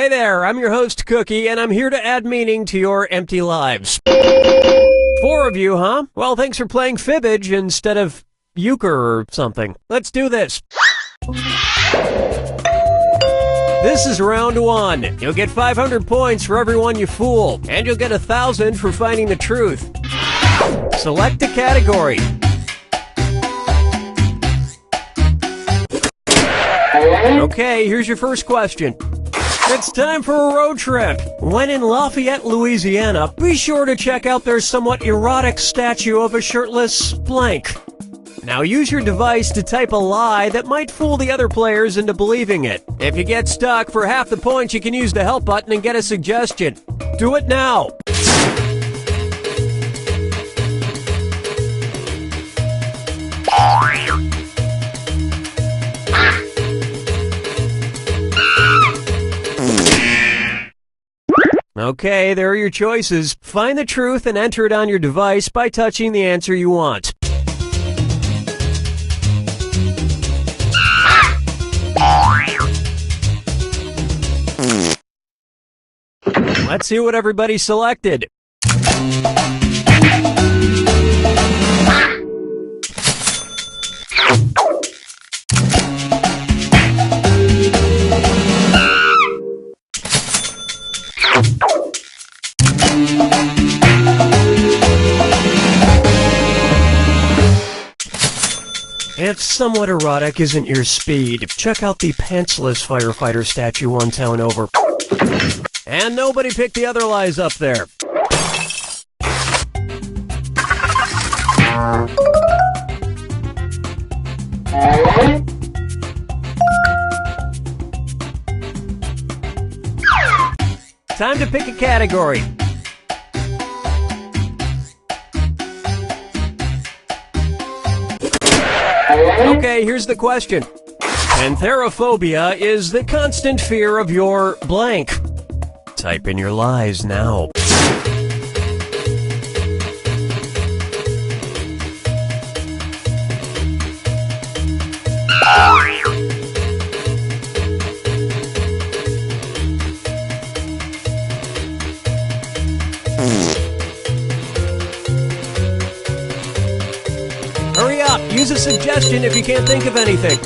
Hi there, I'm your host, Cookie, and I'm here to add meaning to your empty lives. 4 of you, huh? Well, thanks for playing Fibbage instead of euchre or something. Let's do this. This is round 1. You'll get 500 points for everyone you fool, and you'll get 1,000 for finding the truth. Select a category. Okay, here's your first question. It's time for a road trip. When in Lafayette, Louisiana, be sure to check out their somewhat erotic statue of a shirtless blank. Now use your device to type a lie that might fool the other players into believing it. If you get stuck, for half the points you can use the help button and get a suggestion. Do it now. Okay, there are your choices. Find the truth and enter it on your device by touching the answer you want. Let's see what everybody selected. If somewhat erotic isn't your speed, check out the pantsless firefighter statue one town over. And nobody picked the other lies up there. Time to pick a category. Okay, here's the question. Pantherophobia is the constant fear of your blank. Type in your lies now. Hurry up! Use a suggestion if you can't think of anything.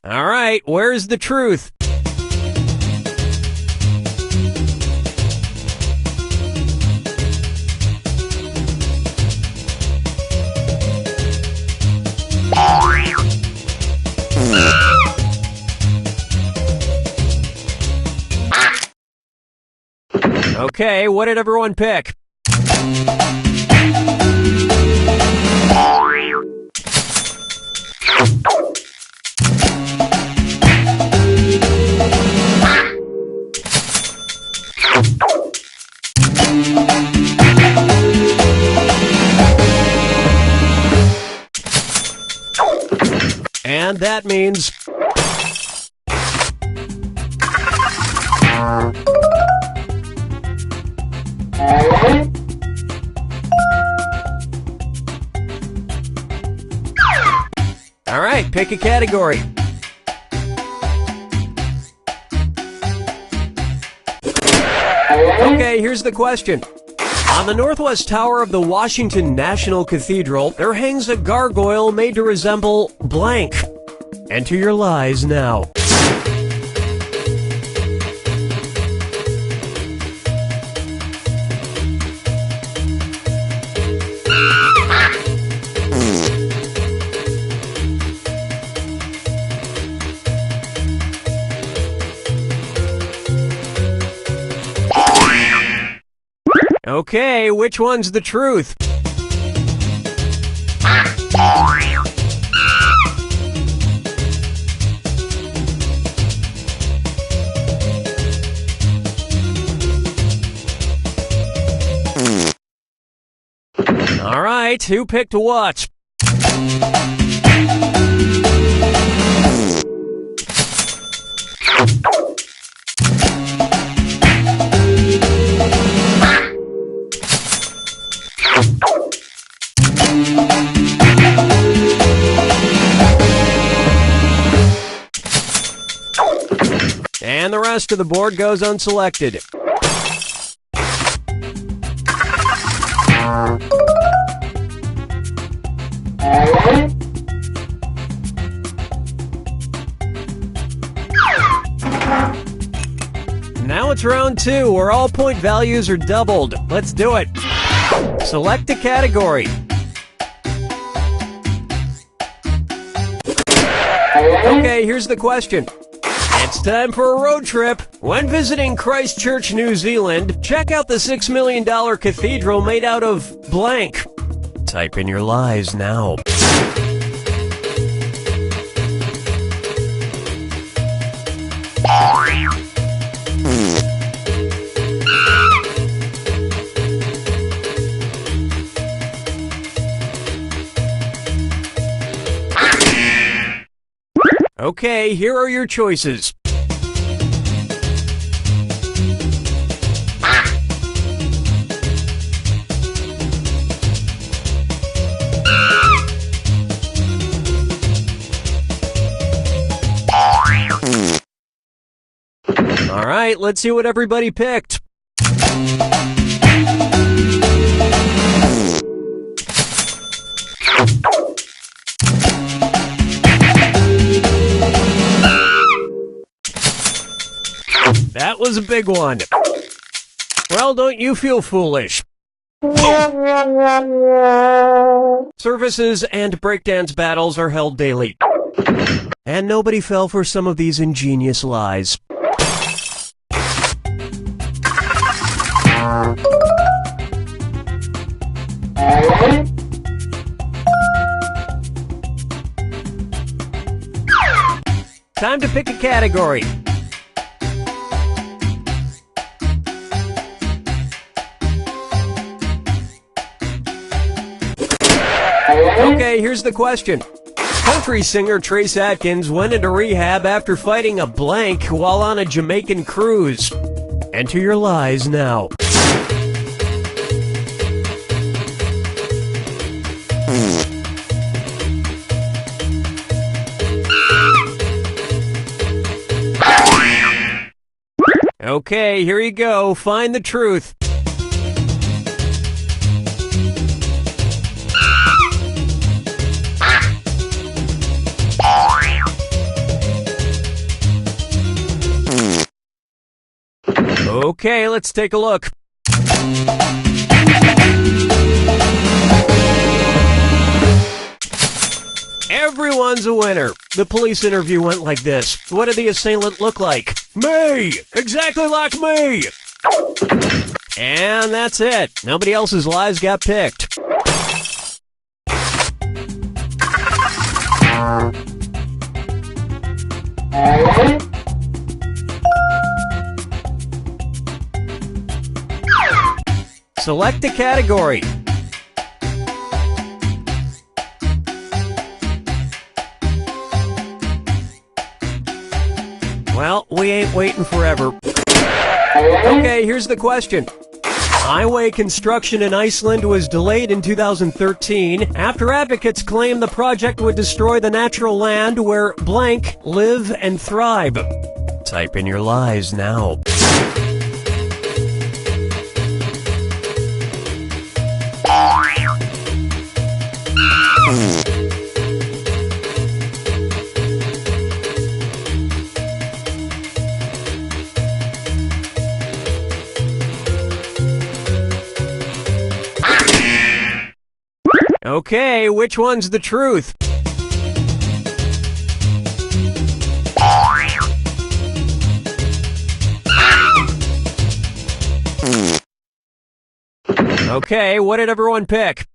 All right, where's the truth? Okay, what did everyone pick? And that means... All right, pick a category. Okay, here's the question. On the northwest tower of the Washington National Cathedral, there hangs a gargoyle made to resemble blank. Enter your lies now. Okay, which one's the truth? All right, who picked what? And the rest of the board goes unselected. Now it's round 2, where all point values are doubled. Let's do it. Select a category. Okay, here's the question. It's time for a road trip. When visiting Christchurch, New Zealand, check out the $6 million cathedral made out of blank. Type in your lies now. Okay, here are your choices. All right, let's see what everybody picked. That was a big one. Well, don't you feel foolish. Services and breakdance battles are held daily. And nobody fell for some of these ingenious lies. Time to pick a category. Okay, here's the question. Country singer Trace Atkins went into rehab after fighting a blank while on a Jamaican cruise. Enter your lies now. Okay, here you go. Find the truth. Okay, let's take a look. Everyone's a winner. The police interview went like this. What did the assailant look like? Me! Exactly like me! And that's it. Nobody else's lies got picked. Select a category. Well, we ain't waiting forever. Okay, here's the question. Highway construction in Iceland was delayed in 2013 after advocates claimed the project would destroy the natural land where blank live and thrive. Type in your lies now. Okay, which one's the truth? Okay, what did everyone pick?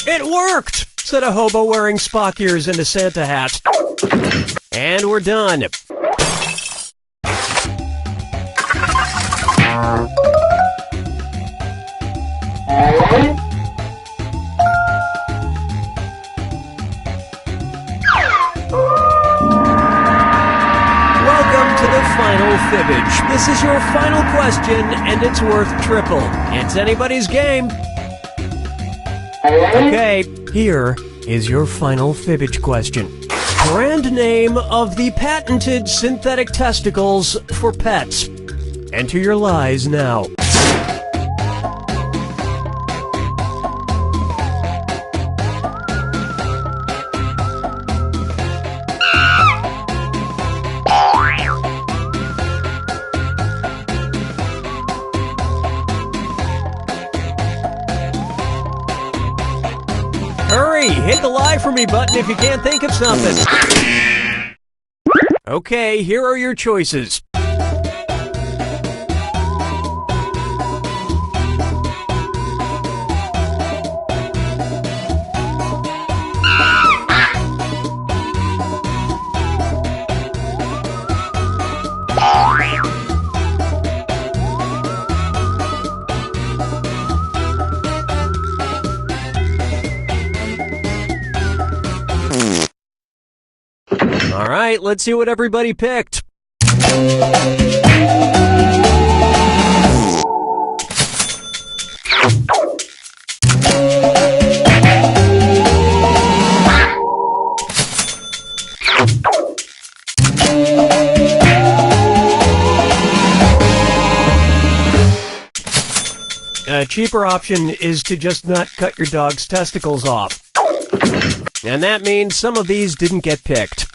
It worked! Said a hobo wearing Spock ears and a Santa hat. And we're done. Welcome to the final fibbage. This is your final question, and it's worth triple. It's anybody's game. Okay, here is your final fibbage question. Brand name of the patented synthetic testicles for pets. Enter your lies now. Hurry, hit the lie for me button if you can't think of something. Okay, here are your choices. All right, let's see what everybody picked. A cheaper option is to just not cut your dog's testicles off. And that means some of these didn't get picked.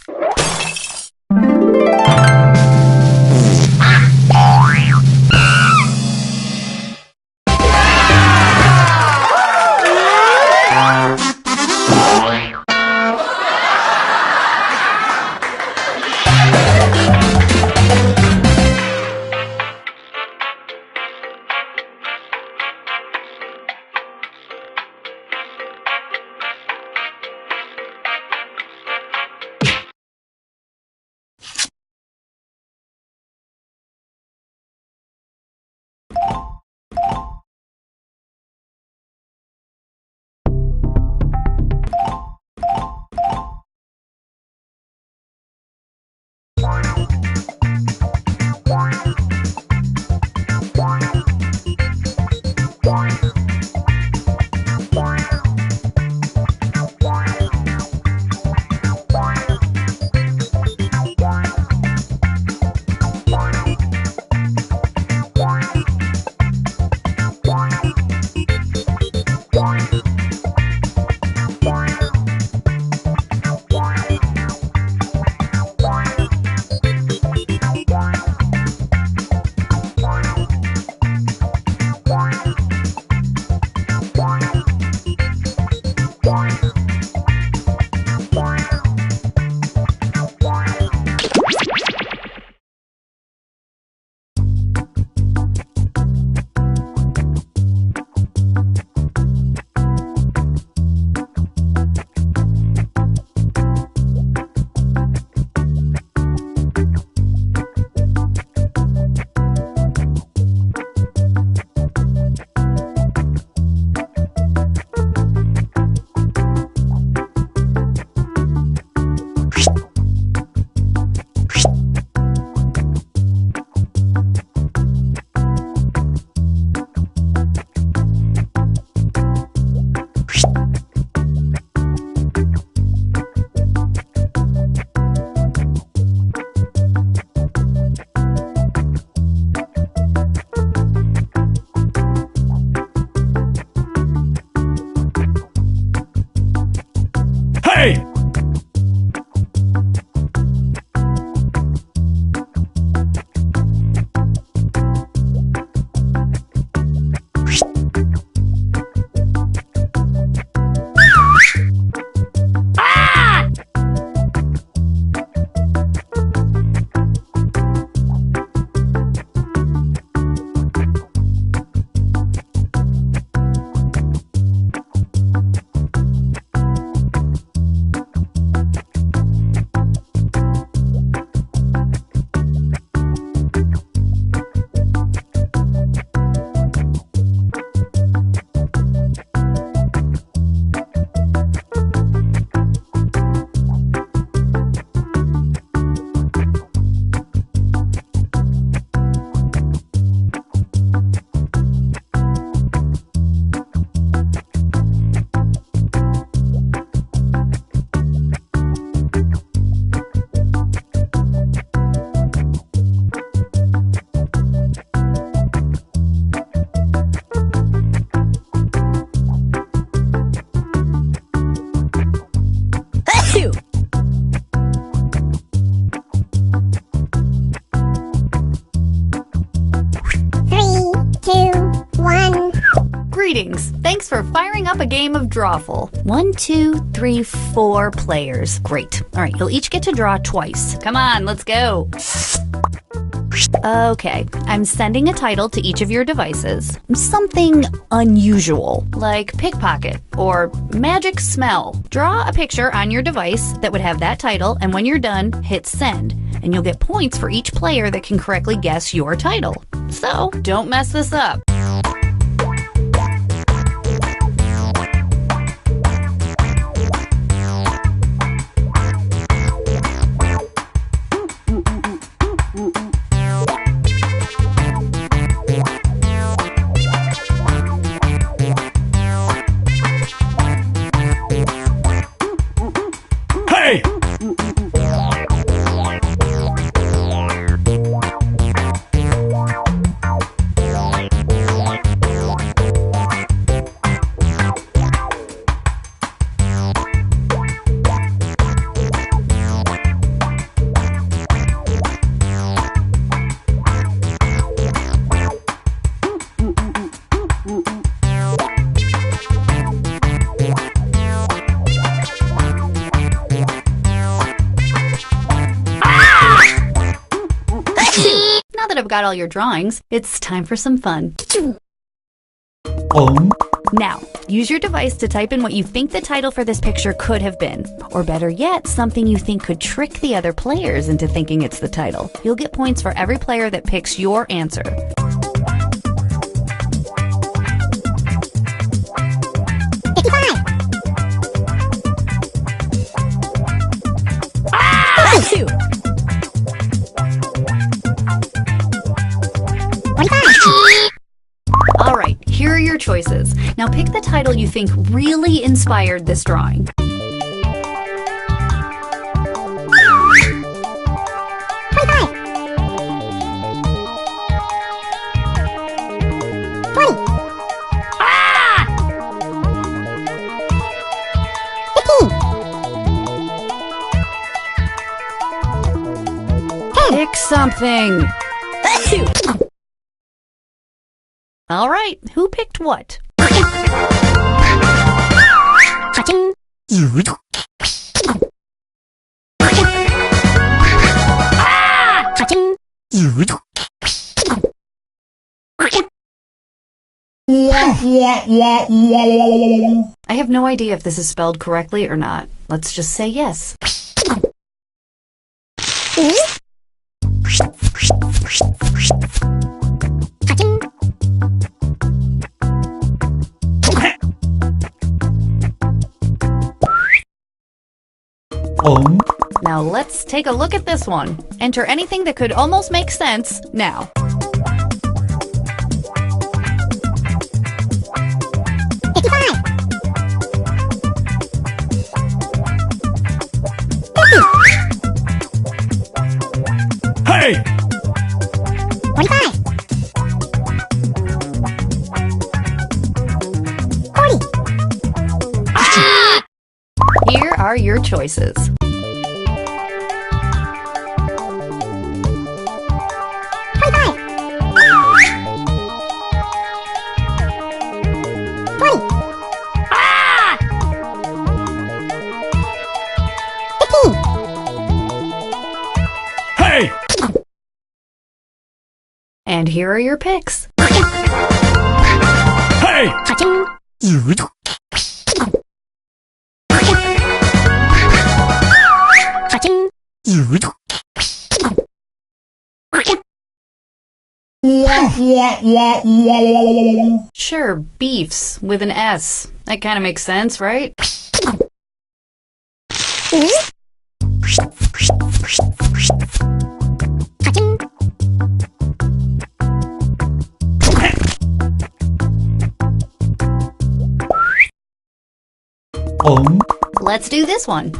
for firing up a game of Drawful. 1, 2, 3, 4 players. Great. All right, you'll each get to draw twice. Come on, let's go. Okay, I'm sending a title to each of your devices. Something unusual, like pickpocket or magic smell. Draw a picture on your device that would have that title, and when you're done, hit send. And you'll get points for each player that can correctly guess your title. So, don't mess this up. Hey! Now that I've got all your drawings, it's time for some fun. Now, use your device to type in what you think the title for this picture could have been. Or better yet, something you think could trick the other players into thinking it's the title. You'll get points for every player that picks your answer. Two. All right, here are your choices. Now pick the title you think really inspired this drawing. Pick something. All right, who picked what? I have no idea if this is spelled correctly or not. Let's just say yes. Now let's take a look at this one. Enter anything that could almost make sense now. Hey! 45. 40. Here are your choices. Hey! And here are your picks. Hey! Sure, beefs with an S. That kind of makes sense, right? Let's do this one.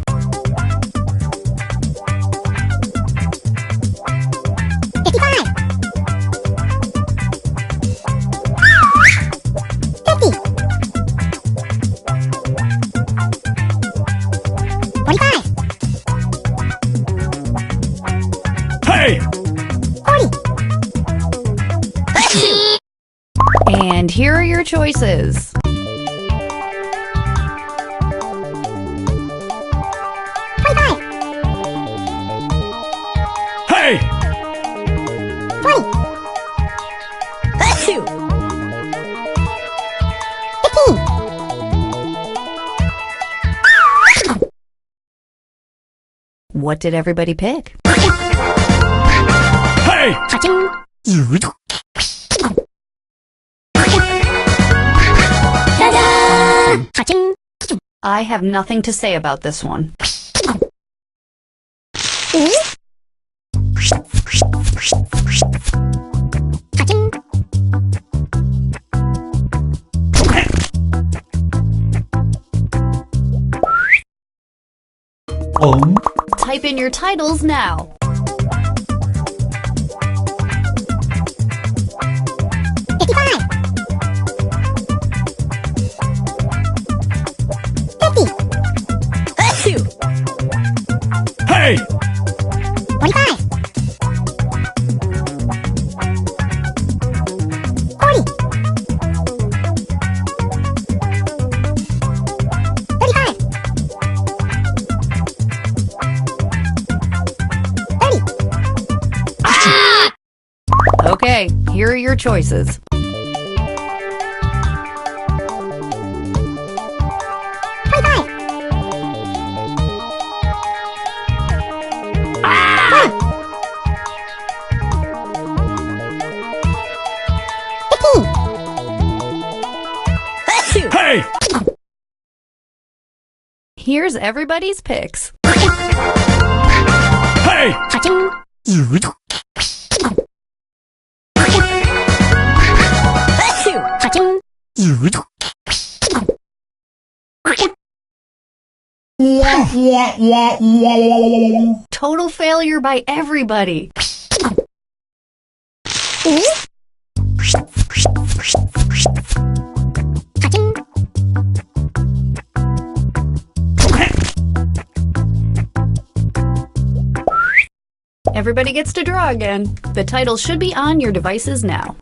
Hey! And here are your choices. Hey! 20. 15. What did everybody pick? Hey! Cha-ching. Ta-da! Cha-ching. I have nothing to say about this one. Cha-ching. Type in your titles now. Hey! 45. 40. 35. 30. Okay, here are your choices. 25. Hey! Here's everybody's picks. Hey! Cha-ching. Cha-ching. Total failure by everybody. Cha-ching. Everybody gets to draw again. The title should be on your devices now.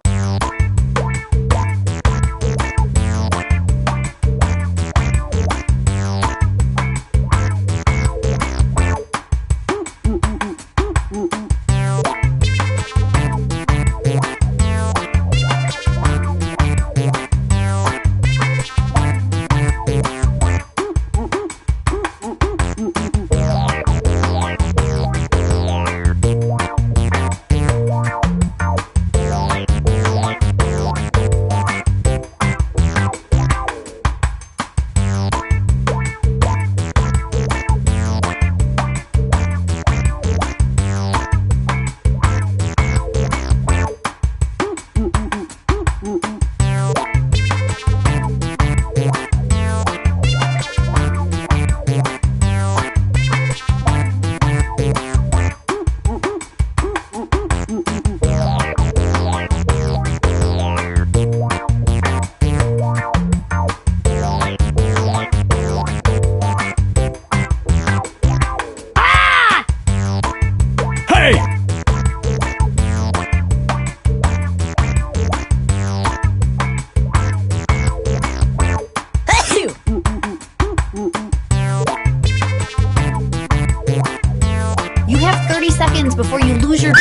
You have 30 seconds before you lose your...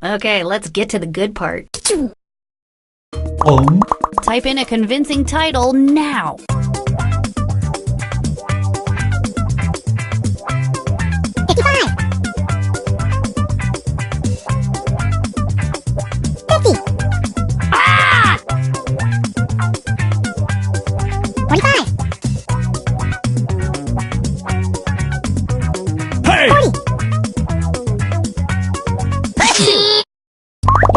Okay, let's get to the good part. Type in a convincing title now. 55. 50. 25. Hey! 40.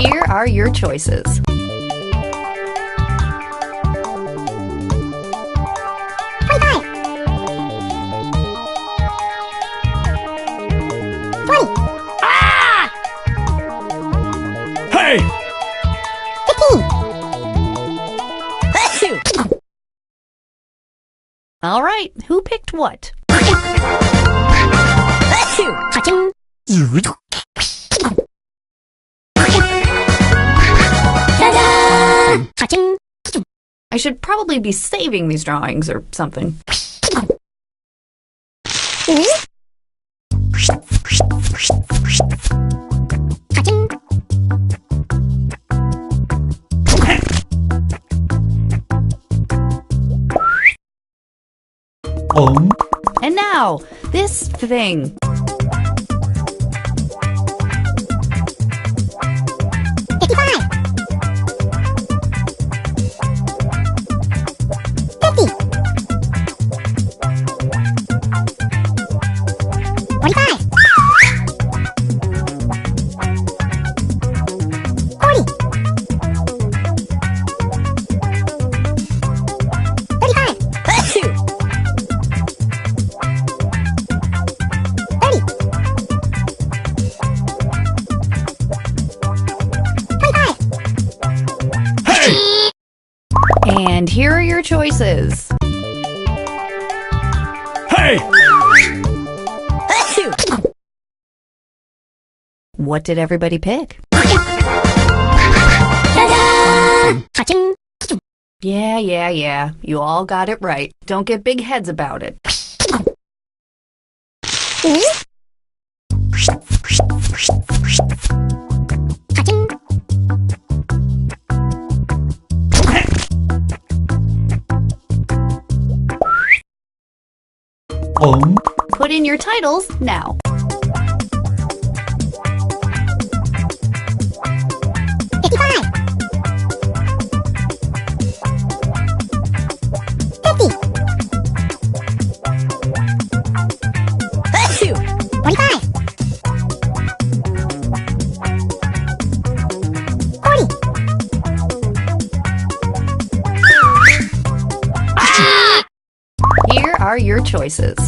Here are your choices. 25. 20. Hey! 15. All right, who picked what? Cha-ching. Ta-da! Cha-ching. I should probably be saving these drawings or something. And now, this thing. And here are your choices. Hey! What did everybody pick? Yeah. You all got it right. Don't get big heads about it. Put in your titles now. Here are your choices.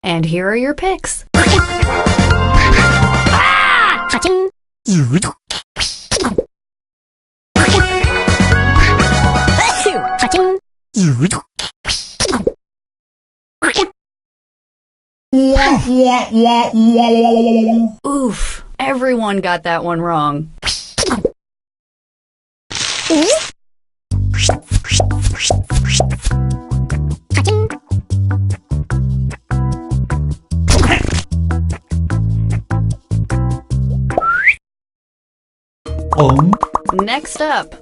And here are your picks. Oof, everyone got that one wrong. Next up.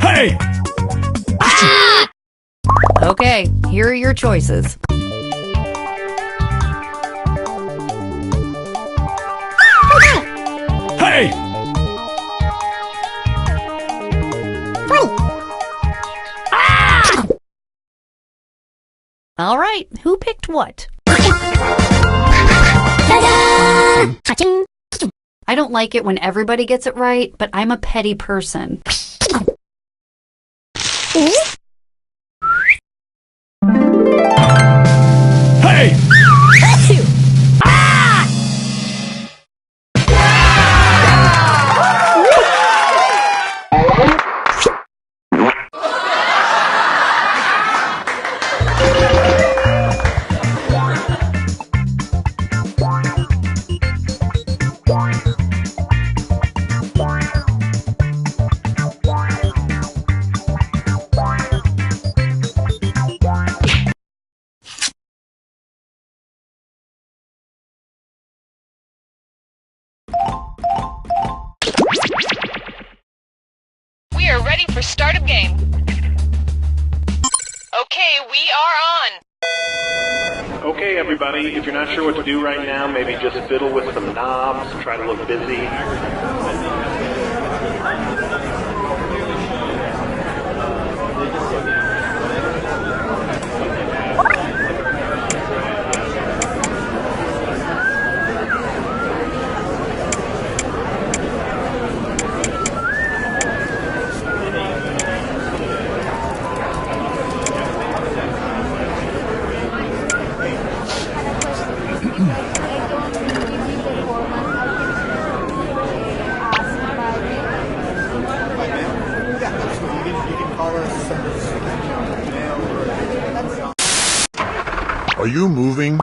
Hey! Okay, here are your choices. Hey! All right, who picked what? I don't like it when everybody gets it right, but I'm a petty person. Hey! We are ready for start of game. Okay, we are on. Okay, everybody, if you're not sure what to do right now, maybe just fiddle with some knobs, try to look busy. You can call us, send us mail, or Are you moving?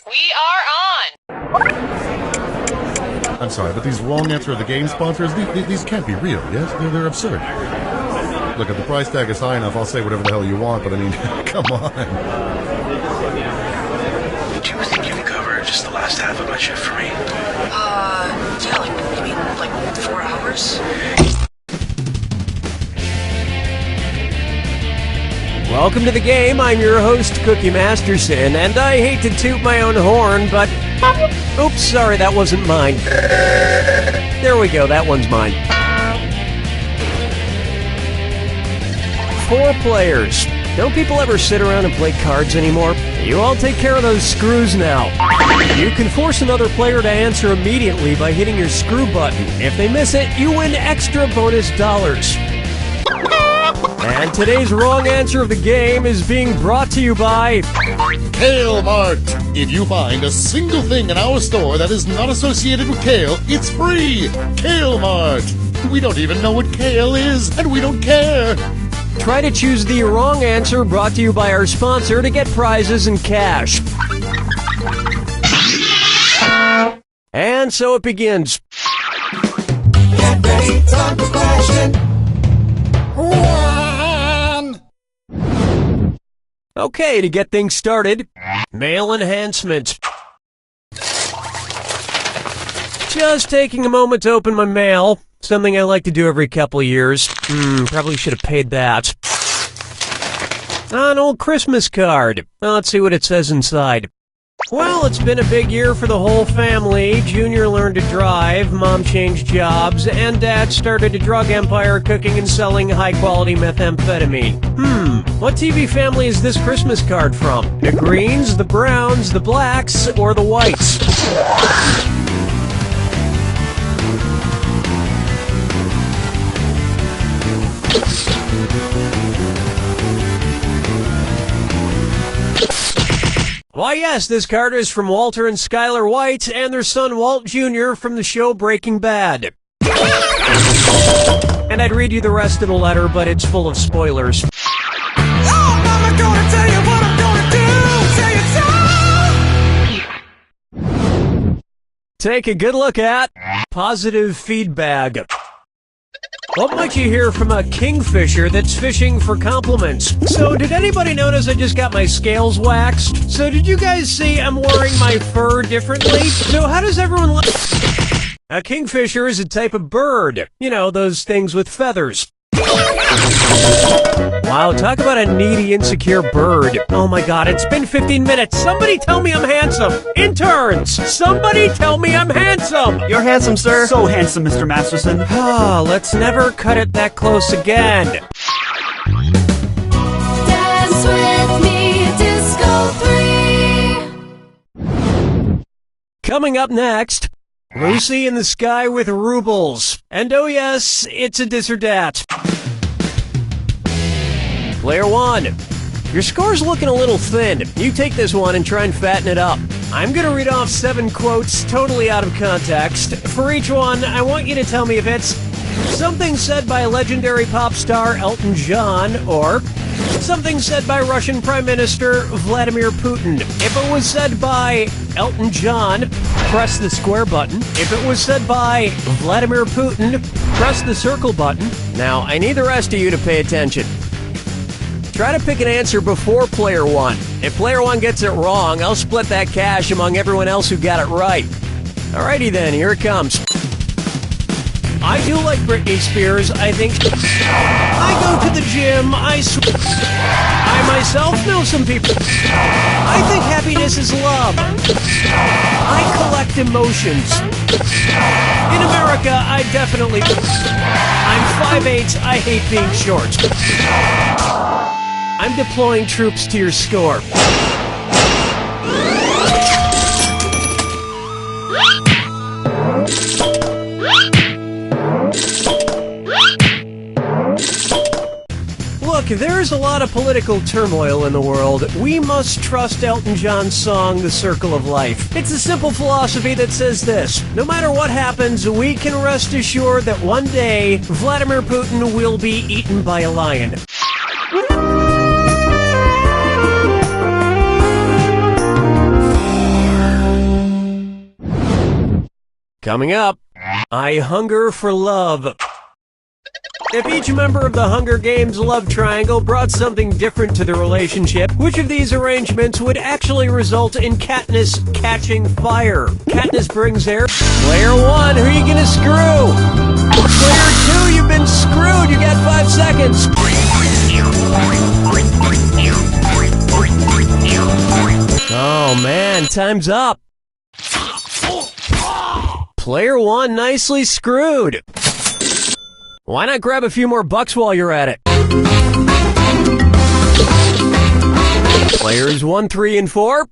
We are on. I'm sorry, but these wrong answer of the game sponsors, these can't be real, yes? They're absurd. Look, if the price tag is high enough, I'll say whatever the hell you want, but I mean, come on. Do you think you can cover just the last half of my shift for me? Yeah, like 4 hours? Welcome to the game. I'm your host, Cookie Masterson, and I hate to toot my own horn, but... Oops, sorry, that wasn't mine. There we go, that one's mine. 4 players. Don't people ever sit around and play cards anymore? You all take care of those screws now. You can force another player to answer immediately by hitting your screw button. If they miss it, you win extra bonus dollars. And today's wrong answer of the game is being brought to you by... Kale Mart! If you find a single thing in our store that is not associated with kale, it's free! Kale Mart! We don't even know what kale is, and we don't care! Try to choose the wrong answer brought to you by our sponsor to get prizes and cash. And so it begins. Get ready, time for question 1. Okay, to get things started, mail enhancement. Just taking a moment to open my mail. Something I like to do every couple of years. Probably should have paid that. An old Christmas card. Let's see what it says inside. Well, it's been a big year for the whole family. Junior learned to drive, Mom changed jobs, and Dad started a drug empire cooking and selling high-quality methamphetamine. What TV family is this Christmas card from? The Greens, the Browns, the Blacks, or the Whites? Why, yes, this card is from Walter and Skylar White and their son Walt Jr. from the show Breaking Bad. And I'd read you the rest of the letter, but it's full of spoilers. Oh, Mama, gonna tell you what I'm gonna do! Say it so! Take a good look at positive feedback. What might you hear from a kingfisher that's fishing for compliments? So, did anybody notice I just got my scales waxed? So, did you guys see I'm wearing my fur differently? So, how does everyone like... A kingfisher is a type of bird. You know, those things with feathers. Wow, talk about a needy, insecure bird. Oh my god, it's been 15 minutes. Somebody tell me I'm handsome. Interns, somebody tell me I'm handsome. You're handsome, sir. So handsome, Mr. Masterson. Ah, let's never cut it that close again. Dance with me, Disco 3. Coming up next, Lucy in the Sky with Rubles. And oh yes, it's a this or dat. Player 1. Your score's looking a little thin. You take this one and try and fatten it up. I'm gonna read off 7 quotes totally out of context. For each one, I want you to tell me if it's something said by legendary pop star Elton John, or something said by Russian Prime Minister Vladimir Putin. If it was said by Elton John, press the square button. If it was said by Vladimir Putin, press the circle button. Now, I need the rest of you to pay attention. Try to pick an answer before player 1. If player 1 gets it wrong, I'll split that cash among everyone else who got it right. Alrighty then, here it comes. I do like Britney Spears. I think I go to the gym. I myself know some people. I think happiness is love. I collect emotions. In America, I definitely... I'm 5'8". I hate being short. I'm deploying troops to your score. Look, Look, there's a lot of political turmoil in the world. We must trust Elton John's song, The Circle of Life. It's a simple philosophy that says this: no matter what happens, we can rest assured that one day, Vladimir Putin will be eaten by a lion. Coming up, I hunger for love. If each member of the Hunger Games love triangle brought something different to the relationship, which of these arrangements would actually result in Katniss catching fire? Katniss brings their player 1, who are you gonna screw? Player 2, you've been screwed, you got 5 seconds. Oh man, time's up. Player 1 nicely screwed. Why not grab a few more bucks while you're at it? Players 1, 3, and 4.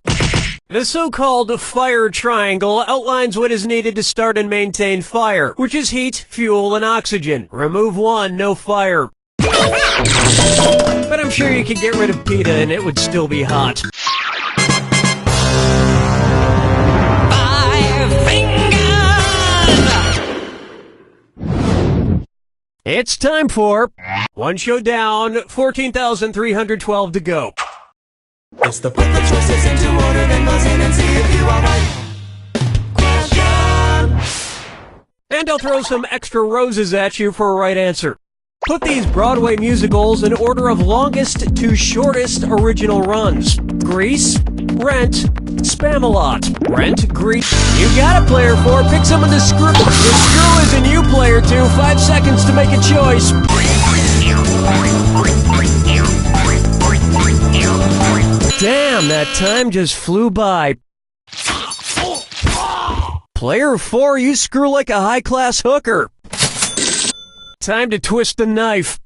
The so-called fire triangle outlines what is needed to start and maintain fire, which is heat, fuel, and oxygen. Remove one, no fire. But I'm sure you could get rid of PETA and it would still be hot. It's time for one show down, 14,312 to go. It's the put the choices into order, then buzz in and see if you are right. Question. And I'll throw some extra roses at you for a right answer. Put these Broadway musicals in order of longest to shortest original runs. Grease, Rent, Spamalot. Rent, Grease. You got it, player 4. Pick someone to screw. The screw is in you, player 2. 5 seconds to make a choice. Damn, that time just flew by. Player 4, you screw like a high-class hooker. Time to twist the knife.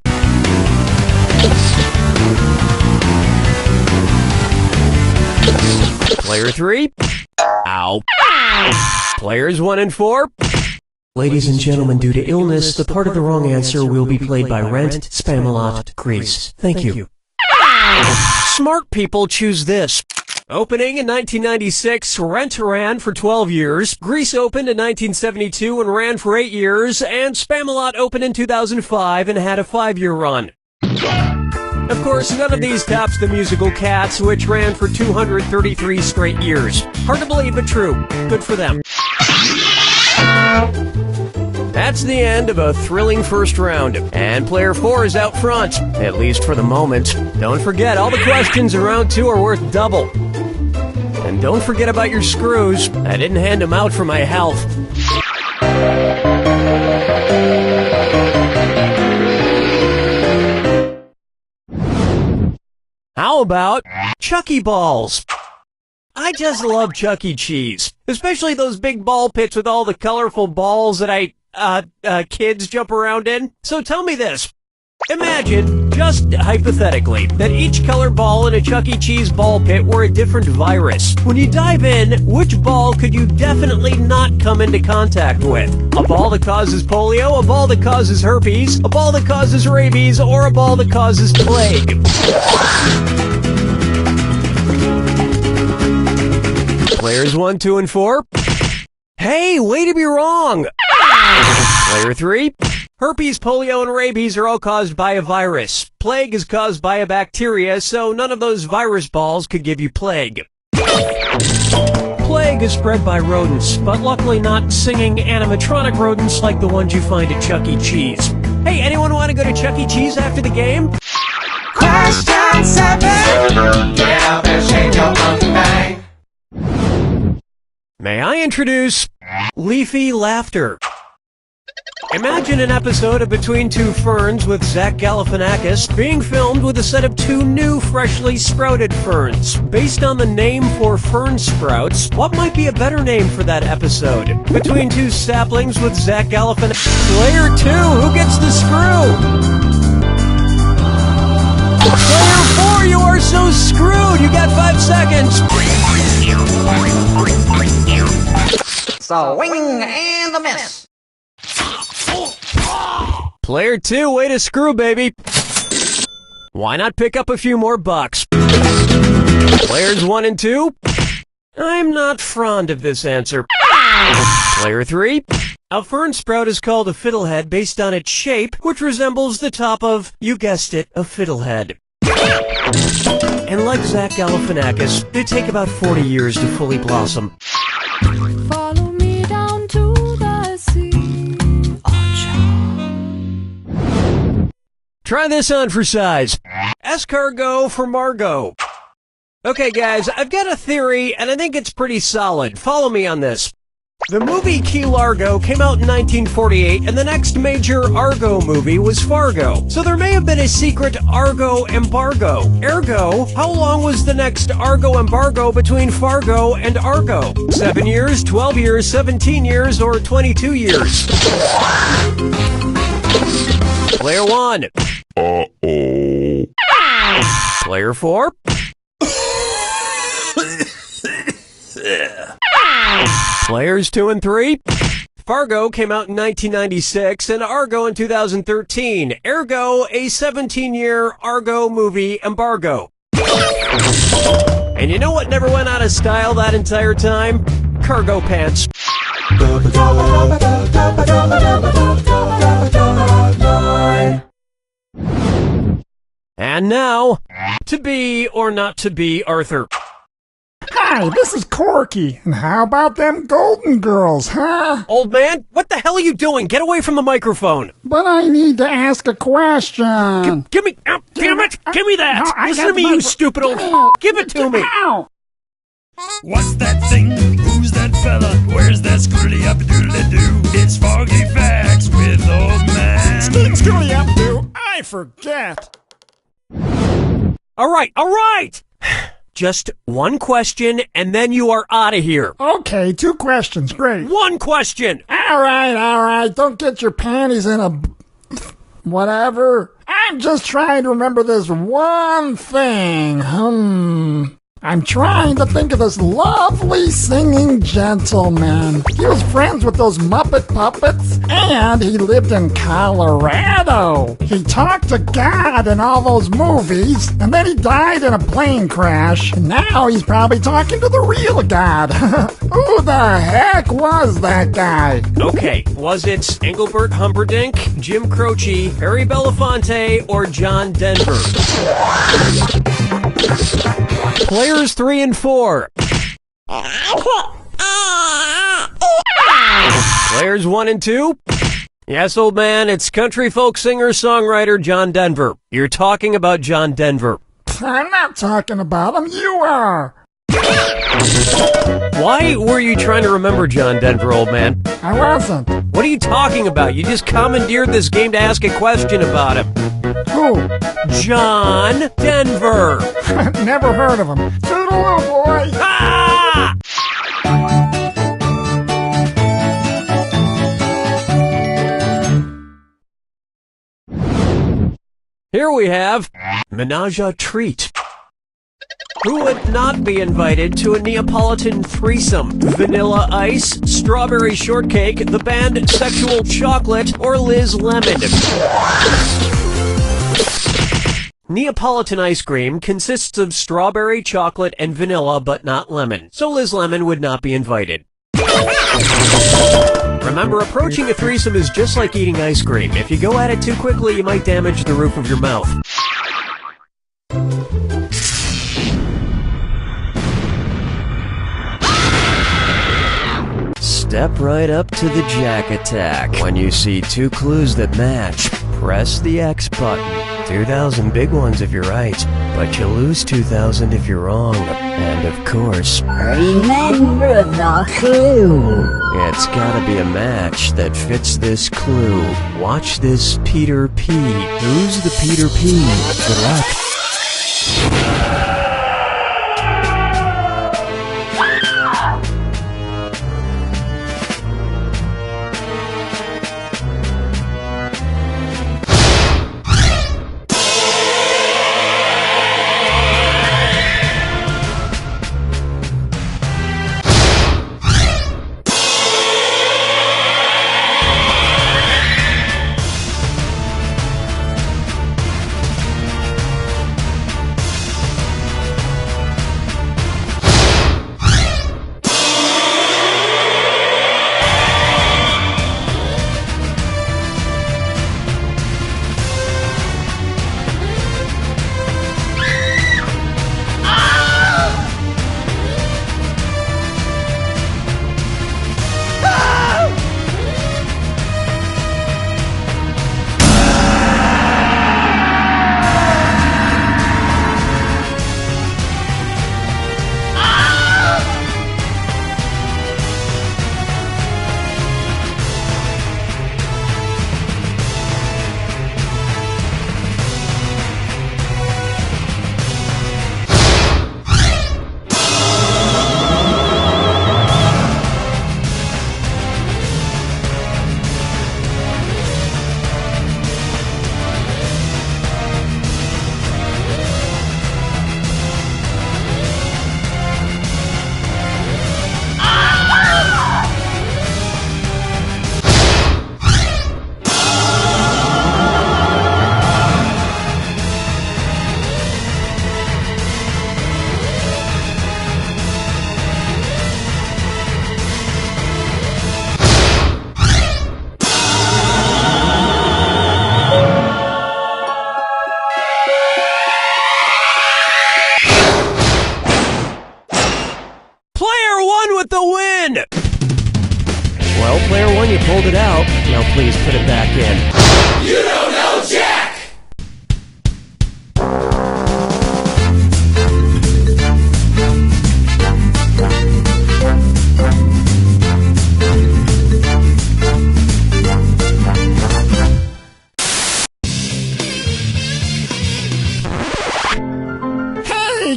Player 3. Ow. Players 1 and 4. Ladies and gentlemen, due to illness, the part of the wrong answer will be played by Rent, Spamalot, Grease. Thank you. Smart people choose this. Opening in 1996, Rent ran for 12 years, Grease opened in 1972 and ran for 8 years, and Spamalot opened in 2005 and had a 5-year run. Of course, none of these tops the musical Cats, which ran for 233 straight years. Hard to believe, but true. Good for them. That's the end of a thrilling first round, and player 4 is out front, at least for the moment. Don't forget, all the questions in round 2 are worth double. And don't forget about your screws. I didn't hand them out for my health. How about Chucky balls? I just love Chuck E. Cheese, especially those big ball pits with all the colorful balls that kids jump around in. So tell me this. Imagine, just hypothetically, that each color ball in a Chuck E. Cheese ball pit were a different virus. When you dive in, which ball could you definitely not come into contact with? A ball that causes polio, a ball that causes herpes, a ball that causes rabies, or a ball that causes plague? Players 1, 2, and 4. Hey, way to be wrong! Player 3. Herpes, polio, and rabies are all caused by a virus. Plague is caused by a bacteria, so none of those virus balls could give you plague. Plague is spread by rodents, but luckily not singing animatronic rodents like the ones you find at Chuck E. Cheese. Hey, anyone want to go to Chuck E. Cheese after the game? Question 7. Get up and shake your monkey bang. May I introduce Leafy Laughter? Imagine an episode of Between Two Ferns with Zach Galifianakis being filmed with a set of 2 new freshly sprouted ferns. Based on the name for fern sprouts, what might be a better name for that episode? Between Two Saplings with Zach Galifianakis. Player 2, who gets the screw? Player 4, you are so screwed! You got 5 seconds! Swing and a miss. Player 2, way to screw, baby. Why not pick up a few more bucks? Players 1 and 2? I'm not fond of this answer. Player 3? A fern sprout is called a fiddlehead based on its shape, which resembles the top of, you guessed it, a fiddlehead. And like Zach Galifianakis, they take about 40 years to fully blossom. Follow me down to the sea. Try this on for size. Escargot for Margot. Okay, guys, I've got a theory, and I think it's pretty solid. Follow me on this. The movie Key Largo came out in 1948, and the next major Argo movie was Fargo. So there may have been a secret Argo embargo. Ergo, how long was the next Argo embargo between Fargo and Argo? 7 years, 12 years, 17 years, or 22 years? Player 1. Uh-oh. Player 4. Players 2 and 3. Fargo came out in 1996 and Argo in 2013. Ergo, a 17-year Argo movie embargo. And you know what never went out of style that entire time? Cargo pants. And now, to be or not to be Arthur. Hi, this is Corky, and how about them Golden Girls, huh? Old man, what the hell are you doing? Get away from the microphone. But I need to ask a question. Give me, oh, damn it, give me that. No, Listen to me, you stupid old, give it to me. Ow. What's that thing? Who's that fella? Where's that scroodly-up-doodly-doo? It's Foggy Facts with Old Man. Scroodly-up-doo, I forget. All right. Just one question, and then you are out of here. Okay, 2 questions, great. One question! All right, don't get your panties in a... whatever. I'm just trying to remember this one thing. I'm trying to think of this lovely singing gentleman. He was friends with those Muppet puppets, and he lived in Colorado. He talked to God in all those movies, and then he died in a plane crash, and now he's probably talking to the real God. Who the heck was that guy? Okay, was it Engelbert Humperdinck, Jim Croce, Harry Belafonte, or John Denver? Players 3 and 4. Players 1 and 2. Yes, old man, it's country folk singer-songwriter John Denver. You're talking about John Denver. I'm not talking about him, you are. Why were you trying to remember John Denver, old man? I wasn't. What are you talking about? You just commandeered this game to ask a question about him. Who? John Denver. Never heard of him. Toodaloo, boy. Ah! Here we have Menage a Treat. Who would not be invited to a Neapolitan threesome? Vanilla Ice, Strawberry Shortcake, the band Sexual Chocolate, or Liz Lemon? Neapolitan ice cream consists of strawberry, chocolate, and vanilla, but not lemon. So Liz Lemon would not be invited. Remember, approaching a threesome is just like eating ice cream. If you go at it too quickly, you might damage the roof of your mouth. Step right up to the Jack Attack. When you see 2 clues that match, press the X button. 2,000 big ones if you're right, but you lose 2,000 if you're wrong. And of course, remember the clue. It's gotta be a match that fits this clue. Watch this Peter P. Who's the Peter P? Good luck.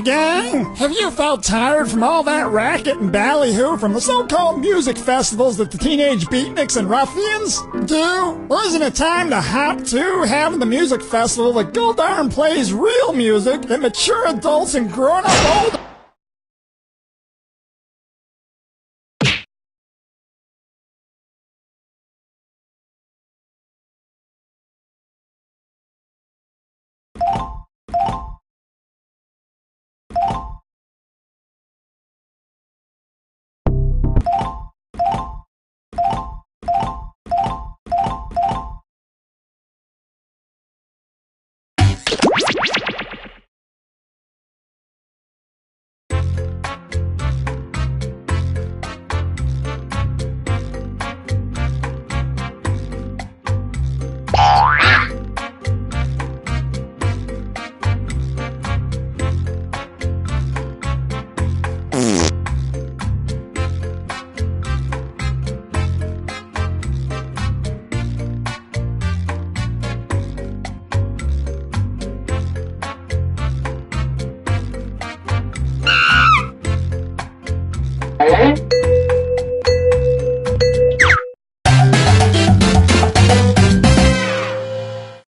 Hey gang, have you felt tired from all that racket and ballyhoo from the so-called music festivals that the teenage beatniks and ruffians do? Well, isn't it time to hop to having the music festival that Goldarn plays real music that mature adults and grown-up old...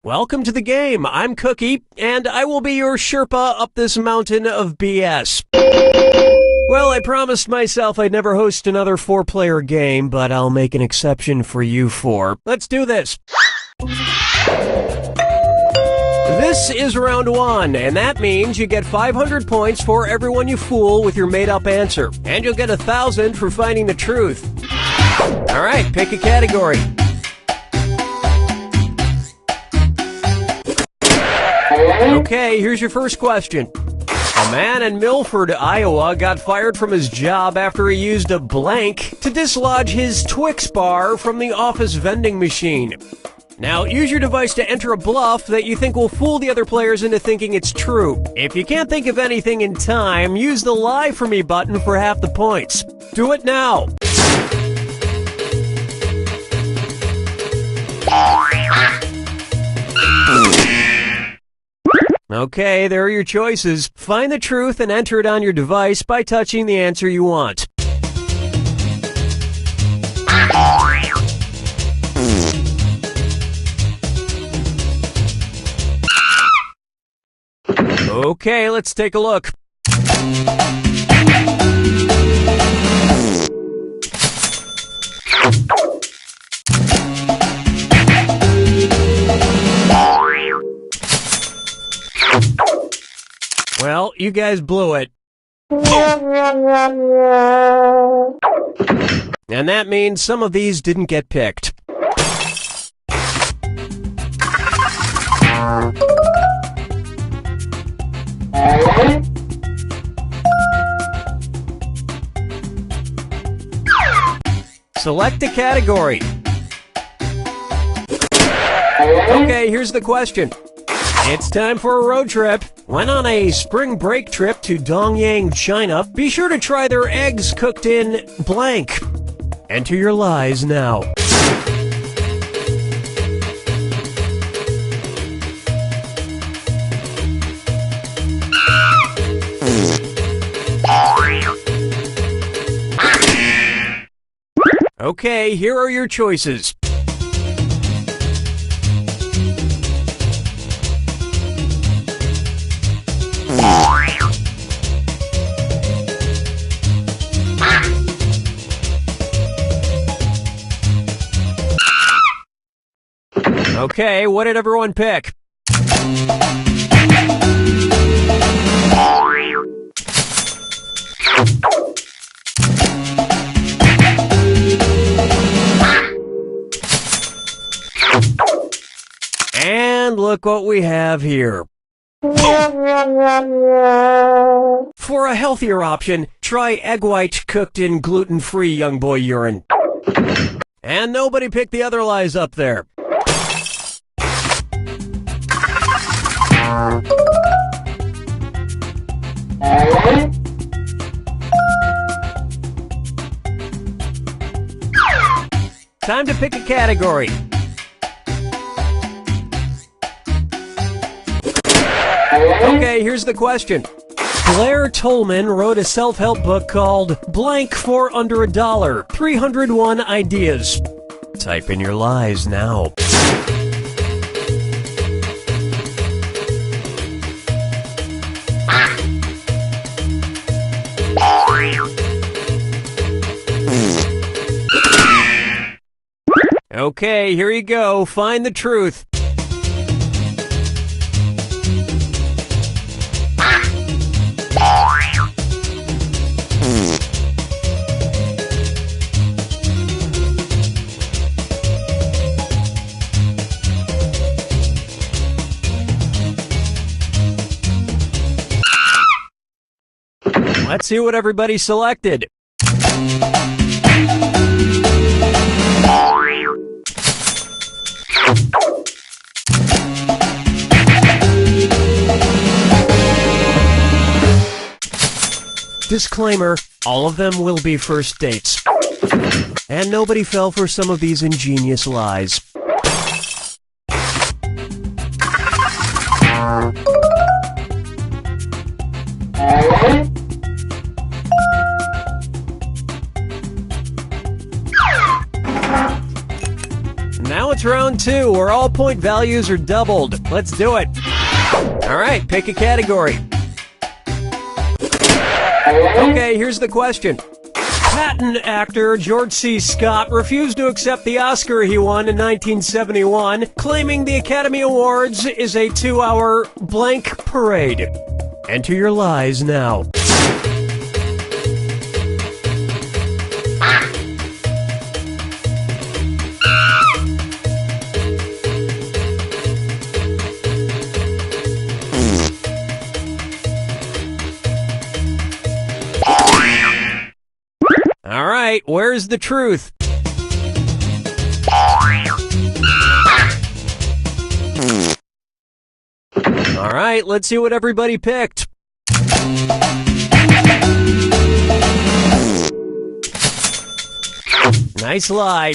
Welcome to the game. I'm Cookie, and I will be your Sherpa up this mountain of BS. Well, I promised myself I'd never host another 4-player game, but I'll make an exception for you 4. Let's do this. This is round 1, and that means you get 500 points for everyone you fool with your made-up answer, and you'll get 1,000 for finding the truth. All right, pick a category. Okay, here's your first question. A man in Milford, Iowa got fired from his job after he used a blank to dislodge his Twix bar from the office vending machine. Now, use your device to enter a bluff that you think will fool the other players into thinking it's true. If you can't think of anything in time, use the Lie For Me button for half the points. Do it now. Okay, there are your choices. Find the truth and enter it on your device by touching the answer you want. Okay, let's take a look. Well, you guys blew it. And that means some of these didn't get picked. Select a category. Okay, here's the question. It's time for a road trip. Went on a spring break trip to Dongyang, China. Be sure to try their eggs cooked in blank. Enter your lies now. Okay, here are your choices. Okay, what did everyone pick? And look what we have here. For a healthier option, try egg white cooked in gluten-free young boy urine. And nobody picked the other lies up there. Time to pick a category. Okay, here's the question. Blair Tolman wrote a self-help book called Blank for Under $1, 301 Ideas. Type in your lies now. Okay, here you go. Find the truth. Let's see what everybody selected. Disclaimer, all of them will be first dates. And nobody fell for some of these ingenious lies. Now it's round 2, where all point values are doubled. Let's do it. Alright, pick a category. Okay, here's the question. Patton actor George C. Scott refused to accept the Oscar he won in 1971, claiming the Academy Awards is a 2-hour blank parade. Enter your lies now. All right, where's the truth? All right, let's see what everybody picked. Nice lie.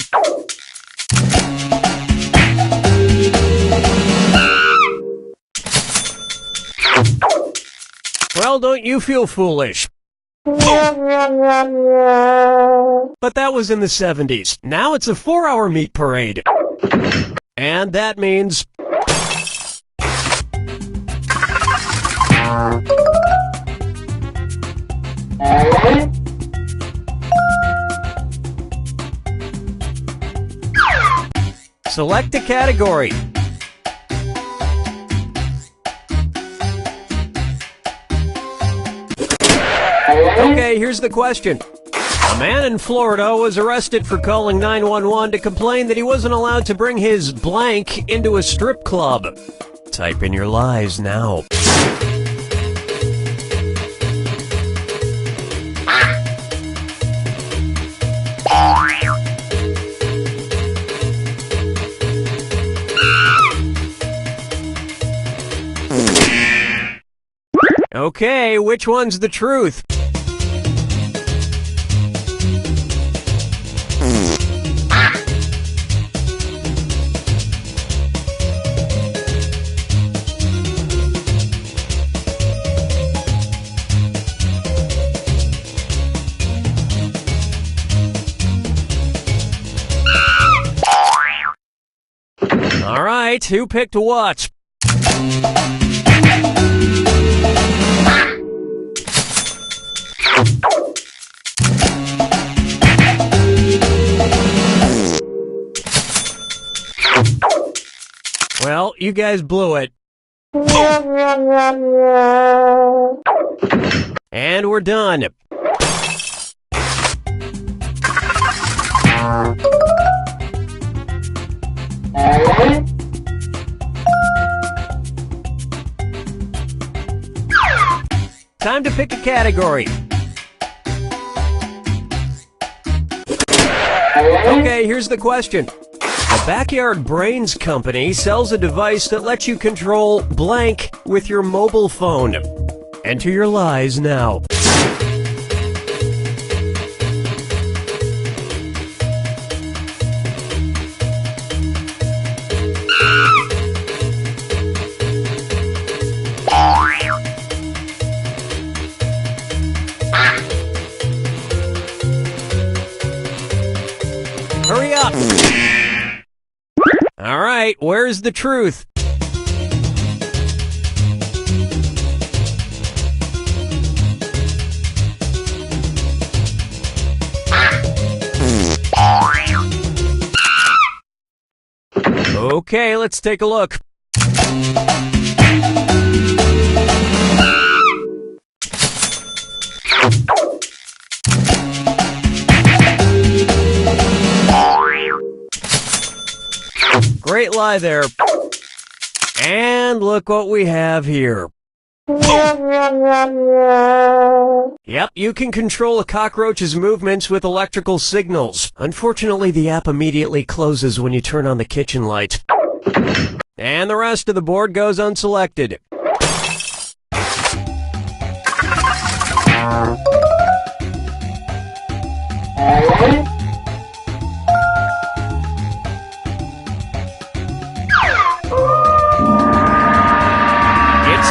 Well, don't you feel foolish? But that was in the 70s. Now it's a 4-hour meat parade. And that means... Select a category. Okay, here's the question. A man in Florida was arrested for calling 911 to complain that he wasn't allowed to bring his blank into a strip club. Type in your lies now. Okay, which one's the truth? All right, who picked what? Well, you guys blew it. And we're done. Time to pick a category. Okay, here's the question. The Backyard Brains Company sells a device that lets you control blank with your mobile phone. Enter your lies now. is the truth? Okay, let's take a look. Great lie there. And look what we have here. Yep, you can control a cockroach's movements with electrical signals. Unfortunately, the app immediately closes when you turn on the kitchen light. And the rest of the board goes unselected.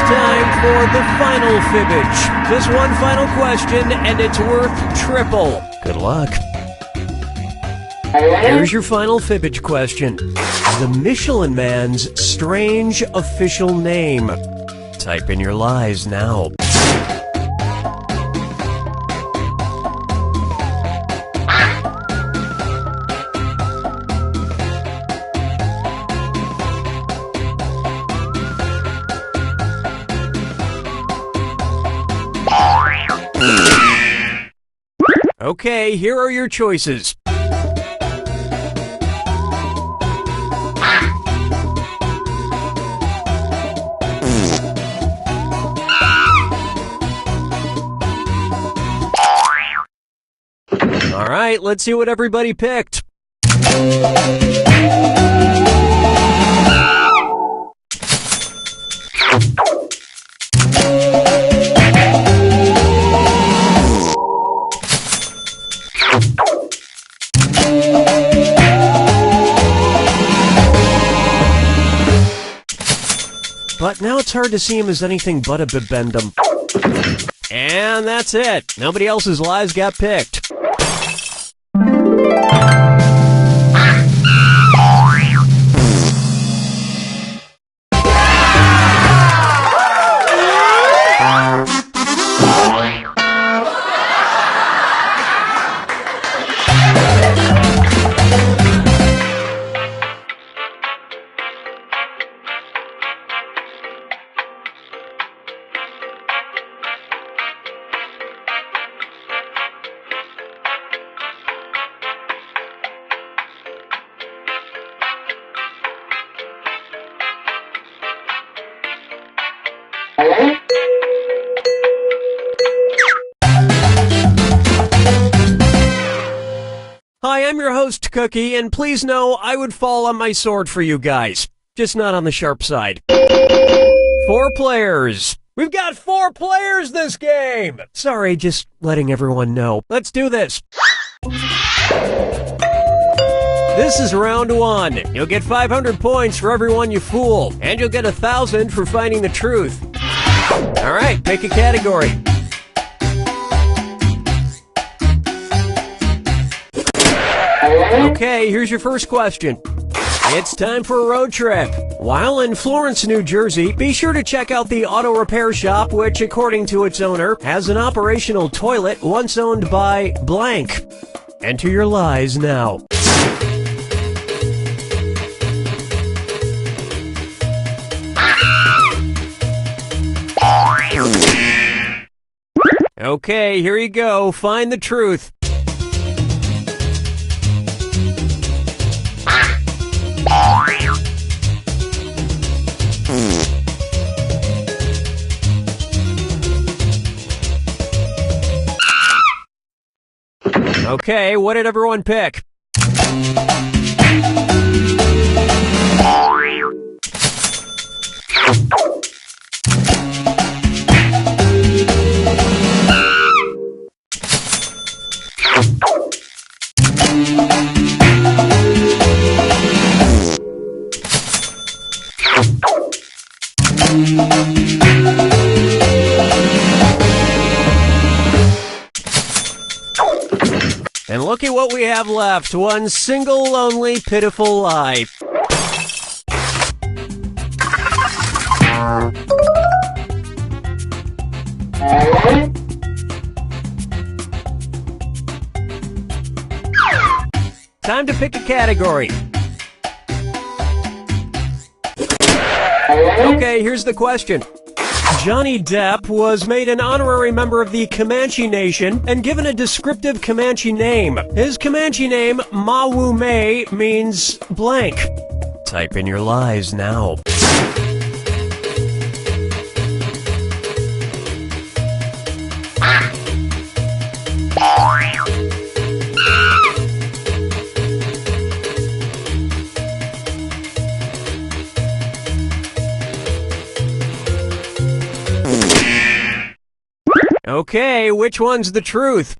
Time for the final fibbage. Just one final question, and it's worth triple. Good luck. Here's your final fibbage question. The Michelin Man's strange official name. Type in your lies now. Okay, here are your choices. All right, let's see what everybody picked. But now it's hard to see him as anything but a bibendum. And that's it. Nobody else's lies got picked. Hi, I'm your host, Cookie, and please know I would fall on my sword for you guys. Just not on the sharp side. 4 players. We've got 4 players this game! Sorry, just letting everyone know. Let's do this. This is round 1. You'll get 500 points for everyone you fool, and you'll get 1,000 for finding the truth. Alright, pick a category. Okay, here's your first question. It's time for a road trip. While in Florence, New Jersey, be sure to check out the auto repair shop, which, according to its owner, has an operational toilet once owned by blank. Enter your lies now. Okay, here you go. Find the truth. Okay, what did everyone pick? And look at what we have left. One single, lonely, pitiful lie. Time to pick a category. Okay, here's the question. Johnny Depp was made an honorary member of the Comanche Nation and given a descriptive Comanche name. His Comanche name, Mawume, means blank. Type in your lies now. Okay, which one's the truth?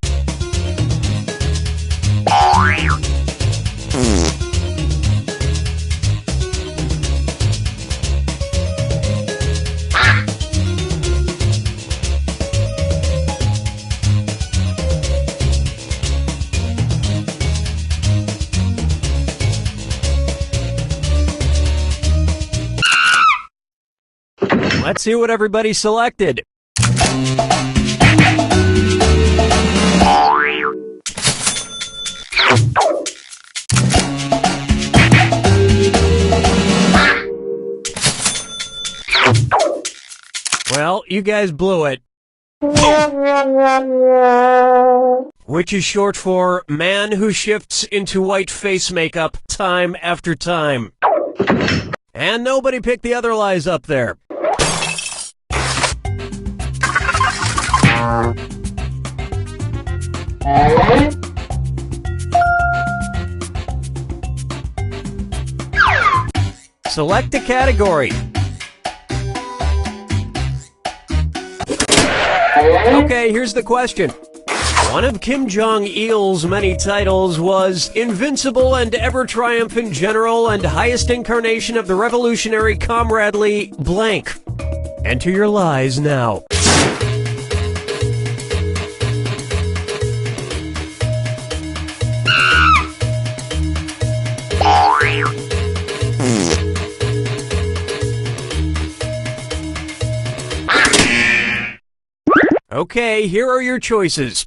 Let's see what everybody selected. Well, you guys blew it. Which is short for man who shifts into white face makeup time after time. And nobody picked the other lies up there. Select a category. Okay, here's the question. One of Kim Jong-il's many titles was Invincible and Ever-Triumphant General and Highest Incarnation of the Revolutionary Comradely blank. Enter your lies now. Okay, here are your choices.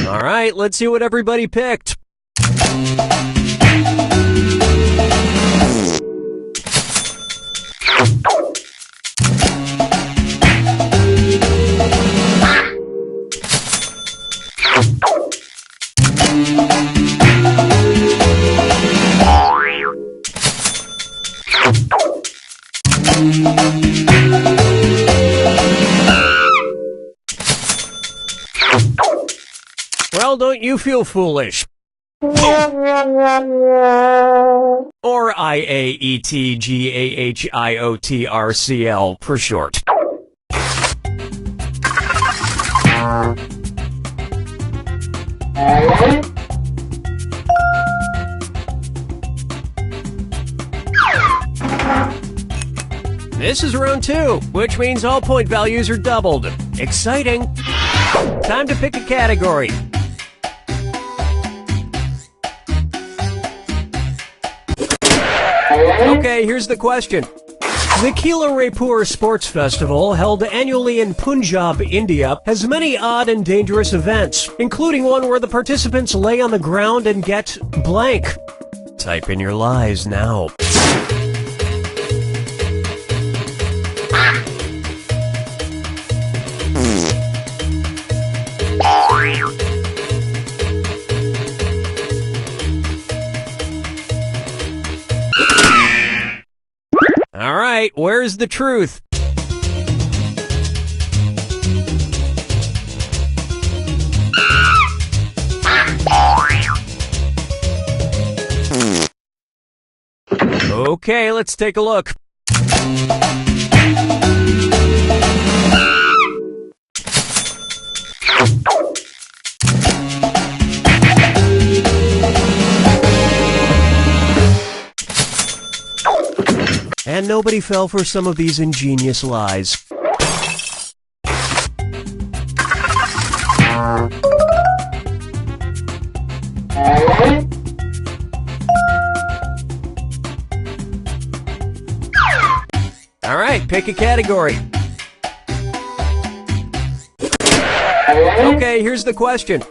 All right, let's see what everybody picked. Well, don't you feel foolish. Or IAETGAHIOTRCL for short. This is round 2, which means all point values are doubled. Exciting! Time to pick a category. Okay, here's the question. The Kila Raipur Sports Festival, held annually in Punjab, India, has many odd and dangerous events, including one where the participants lay on the ground and get blank. Type in your lies now. All right, where's the truth? Okay, let's take a look. And nobody fell for some of these ingenious lies. All right, pick a category. Okay, here's the question.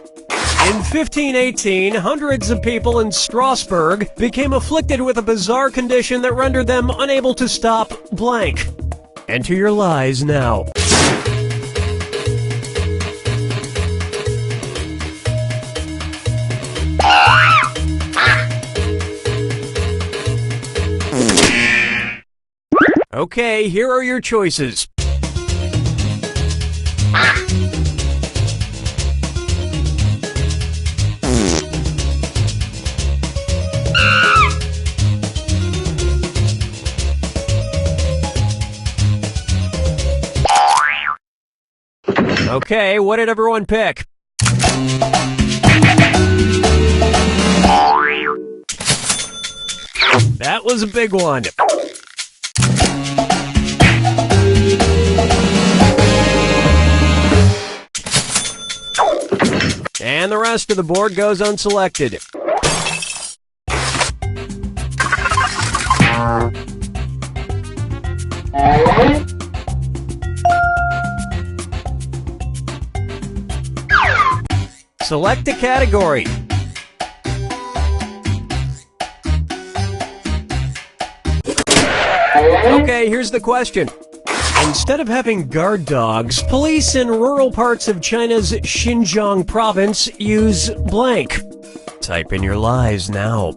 In 1518, hundreds of people in Strasbourg became afflicted with a bizarre condition that rendered them unable to stop blank. Enter your lies now. Okay, here are your choices. Okay, what did everyone pick? That was a big one. And the rest of the board goes unselected. Select a category. Okay, here's the question. Instead of having guard dogs, police in rural parts of China's Xinjiang province use blank. Type in your lies now.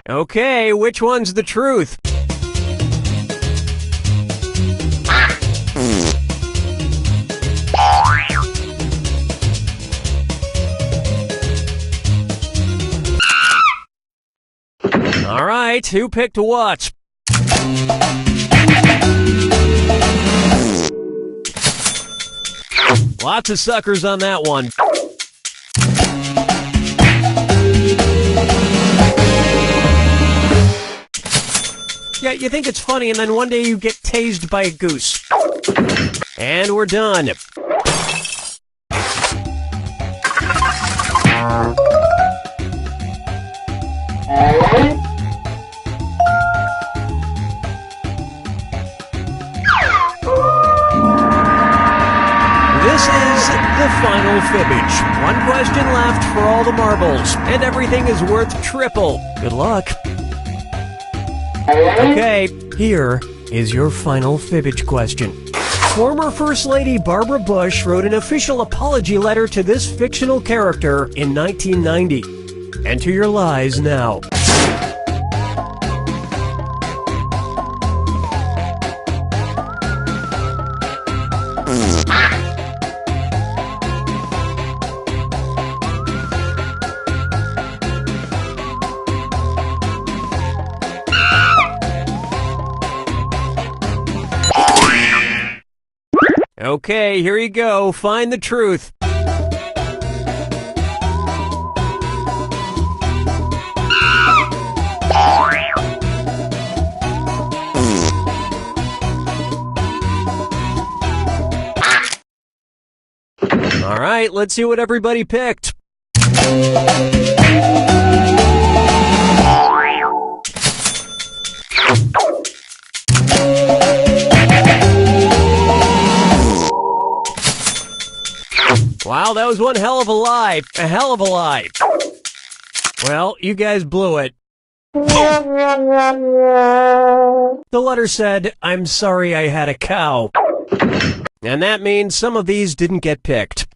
Okay, which one's the truth? All right, who picked what? Lots of suckers on that one. Yeah, you think it's funny, and then one day you get tased by a goose. And we're done. This is the final fibbage. One question left for all the marbles, and everything is worth triple. Good luck. Okay, here is your final fibbage question. Former First Lady Barbara Bush wrote an official apology letter to this fictional character in 1990. Enter your lies now. Okay, here you go. Find the truth. All right, let's see what everybody picked. Wow, that was one hell of a lie. A hell of a lie. Well, you guys blew it. The letter said, "I'm sorry I had a cow." And that means some of these didn't get picked.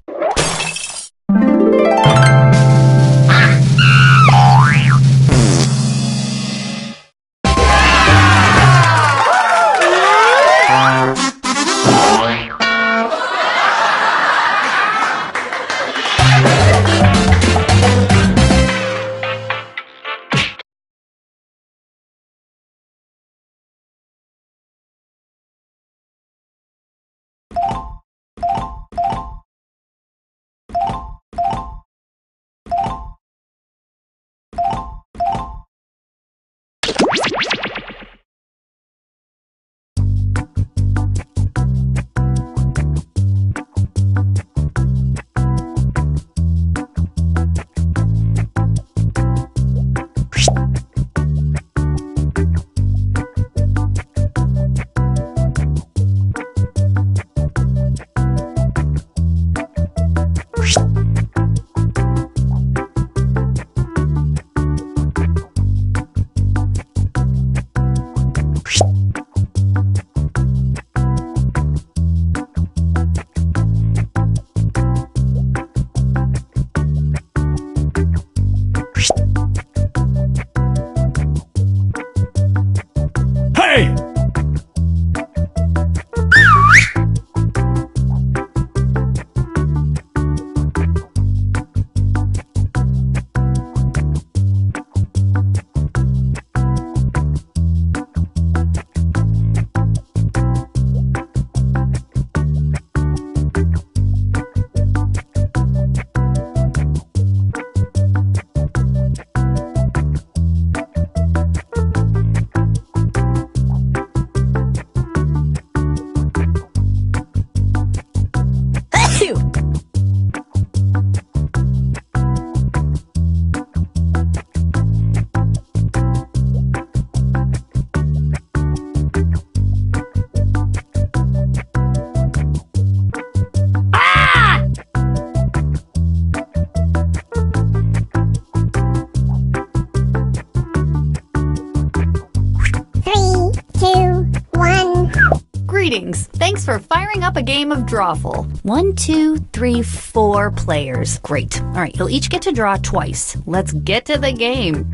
for firing up a game of Drawful. 1, 2, 3, 4 players. Great. All right, you'll each get to draw twice. Let's get to the game.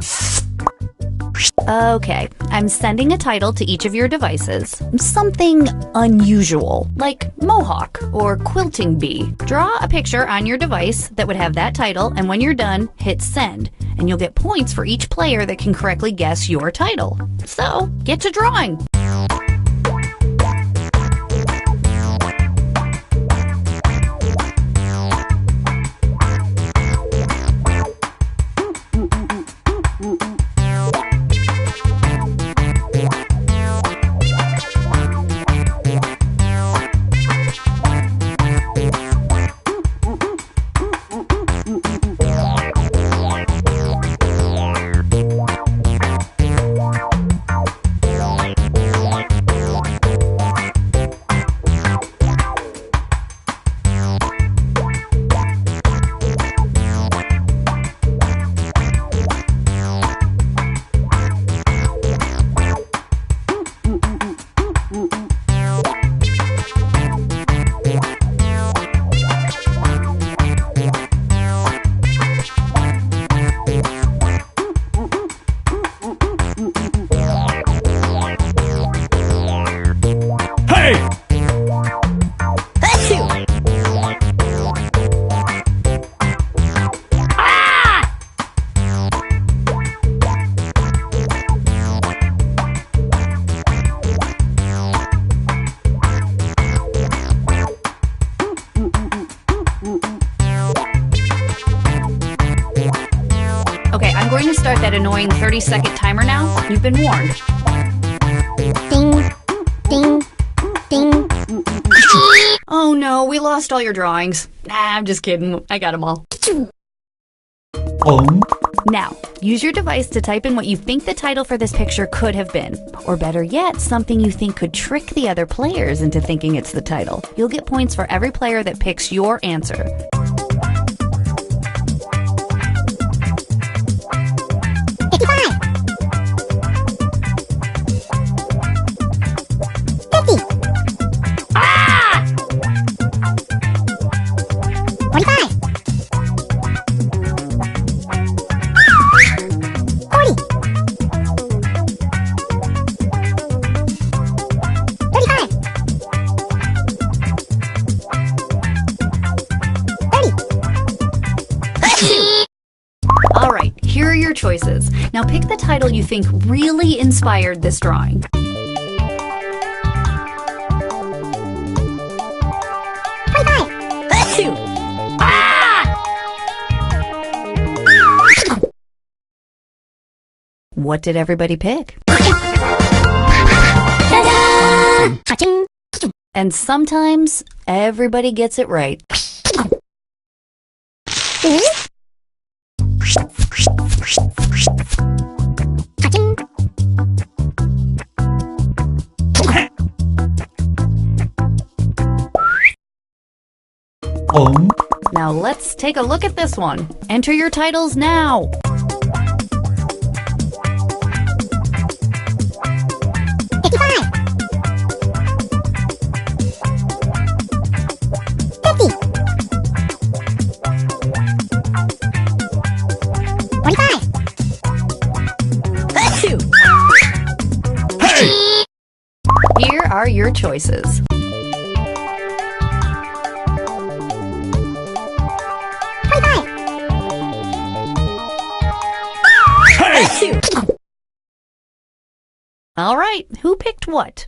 Okay, I'm sending a title to each of your devices. Something unusual, like Mohawk or Quilting Bee. Draw a picture on your device that would have that title, and when you're done, hit send. And you'll get points for each player that can correctly guess your title. So, get to drawing! Okay, I'm going to start that annoying 30-second timer now. You've been warned. Ding, ding, ding. Oh no, we lost all your drawings. Nah, I'm just kidding. I got them all. Now, use your device to type in what you think the title for this picture could have been. Or better yet, something you think could trick the other players into thinking it's the title. You'll get points for every player that picks your answer. Alright, here are your choices. Now pick the title you think really inspired this drawing. What did everybody pick? And sometimes everybody gets it right. Now let's take a look at this one. Enter your titles now. Here are your choices. All right, who picked what?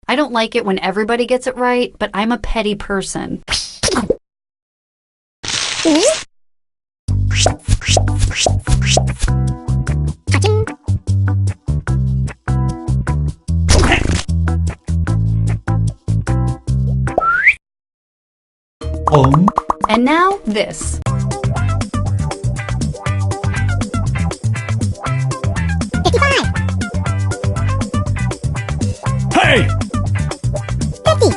I don't like it when everybody gets it right, but I'm a petty person. And now this. Hey! 50.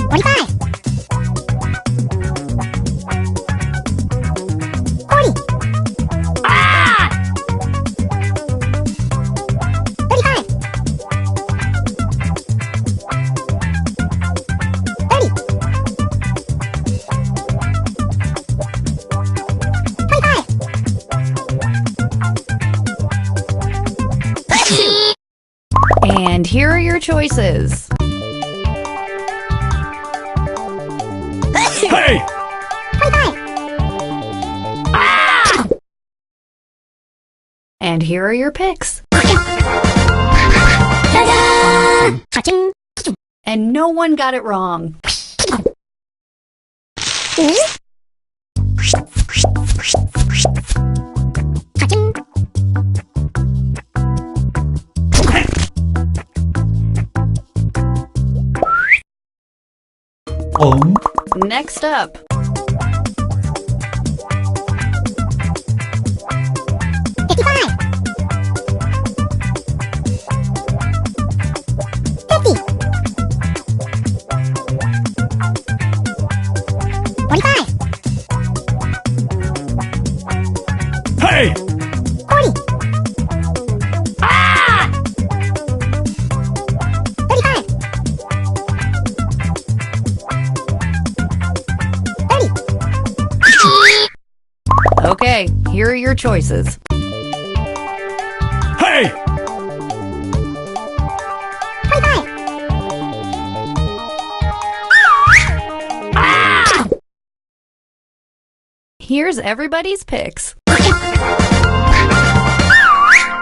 45. 40. And here are your choices. Hey! 25. And here are your picks. Ta-da! And no one got it wrong. Next up. Hey! 40. 35. 30. Okay, here are your choices. Hey! 25. Here's everybody's picks.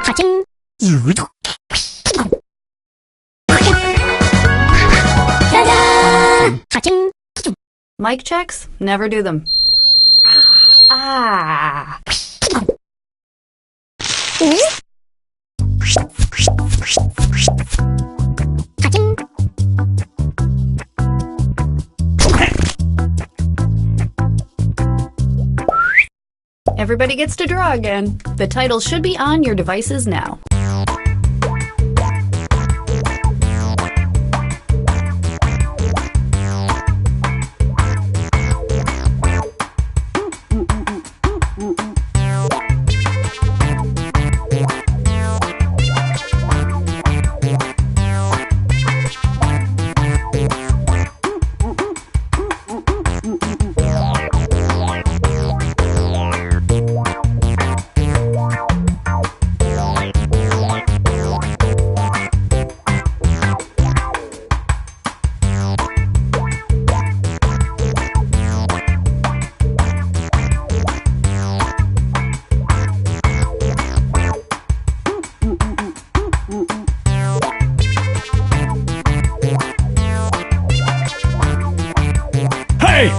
Ta-ching. Ta-da! Ta-ching. Mic checks? Never do them. Ah. Ta-ching. Everybody gets to draw again. The title should be on your devices now. Hey!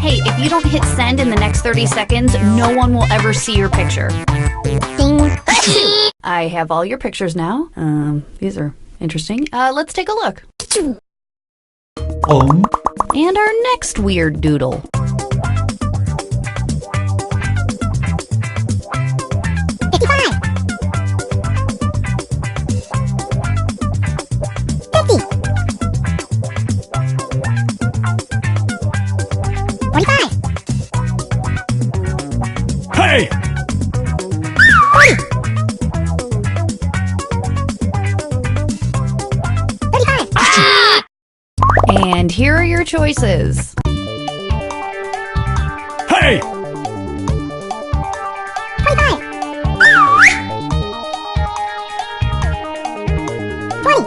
Hey, if you don't hit send in the next 30 seconds, no one will ever see your picture. Ding. I have all your pictures now. These are interesting. Let's take a look. And our next weird doodle. Hey! 35. And here are your choices. Hey! 25. 20.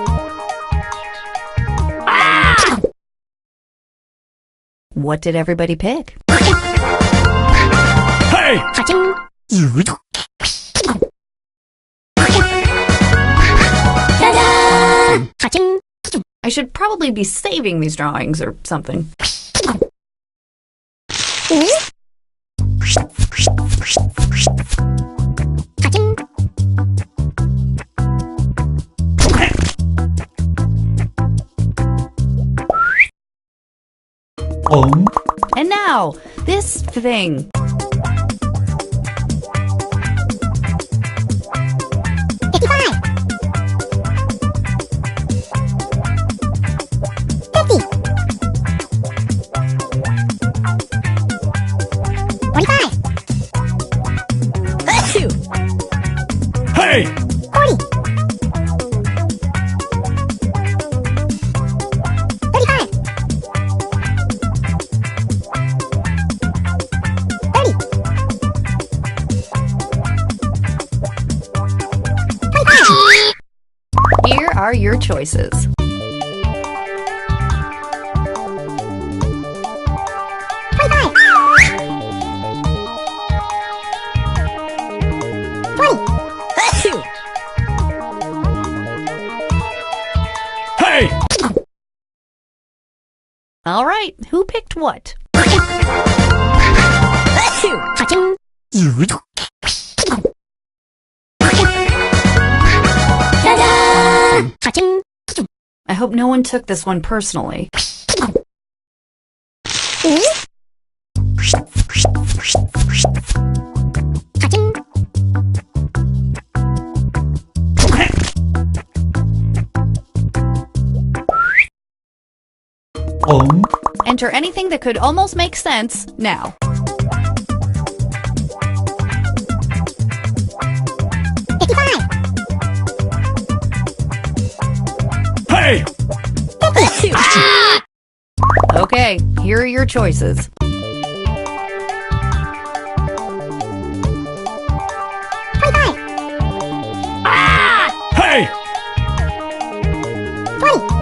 What did everybody pick? Hey! Ta-ching. Ta-da! Ta-ching. I should probably be saving these drawings or something. Ta-ching. And now, this thing. 55. Hey! 40. 35. 30. 25. Here are your choices. 25. 20. Hey! All right, who picked what? Cha-ching. Ta-da! Cha-ching. I hope no one took this one personally. Cha-ching. Enter anything that could almost make sense now. 55. Hey! Okay, here are your choices. 25. Hey! 20.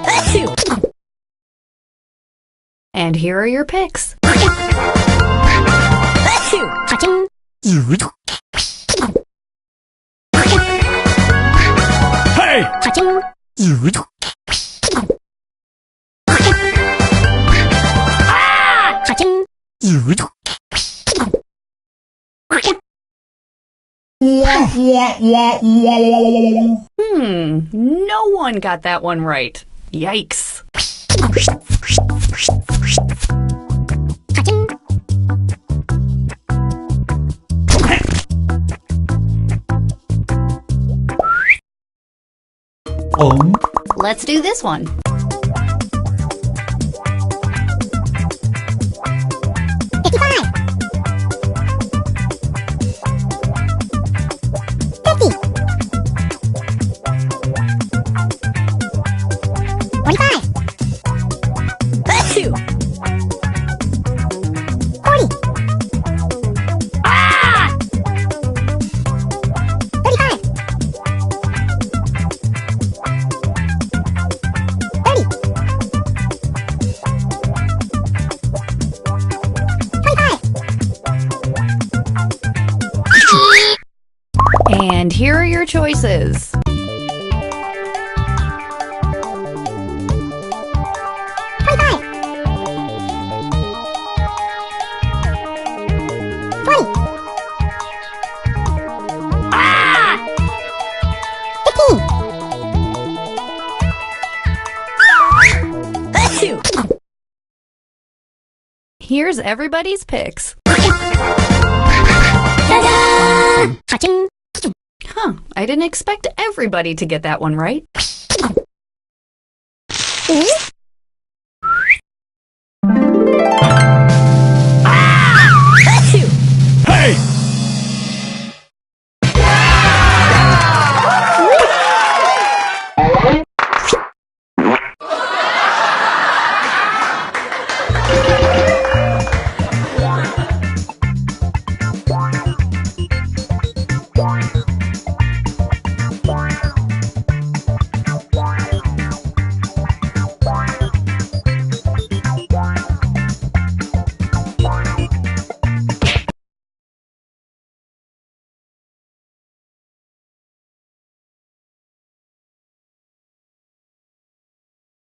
15. And here are your picks. Cha-ching. Hey! Cha-ching. Cha-ching. No one got that one right. Yikes. Cha-ching. Let's do this one. 55. 50. 45. 40. 35. 30. 25. And here are your choices. 25. 20. 15. Here's everybody's picks. Ta-da! Cha-ching. Huh, I didn't expect everybody to get that one right.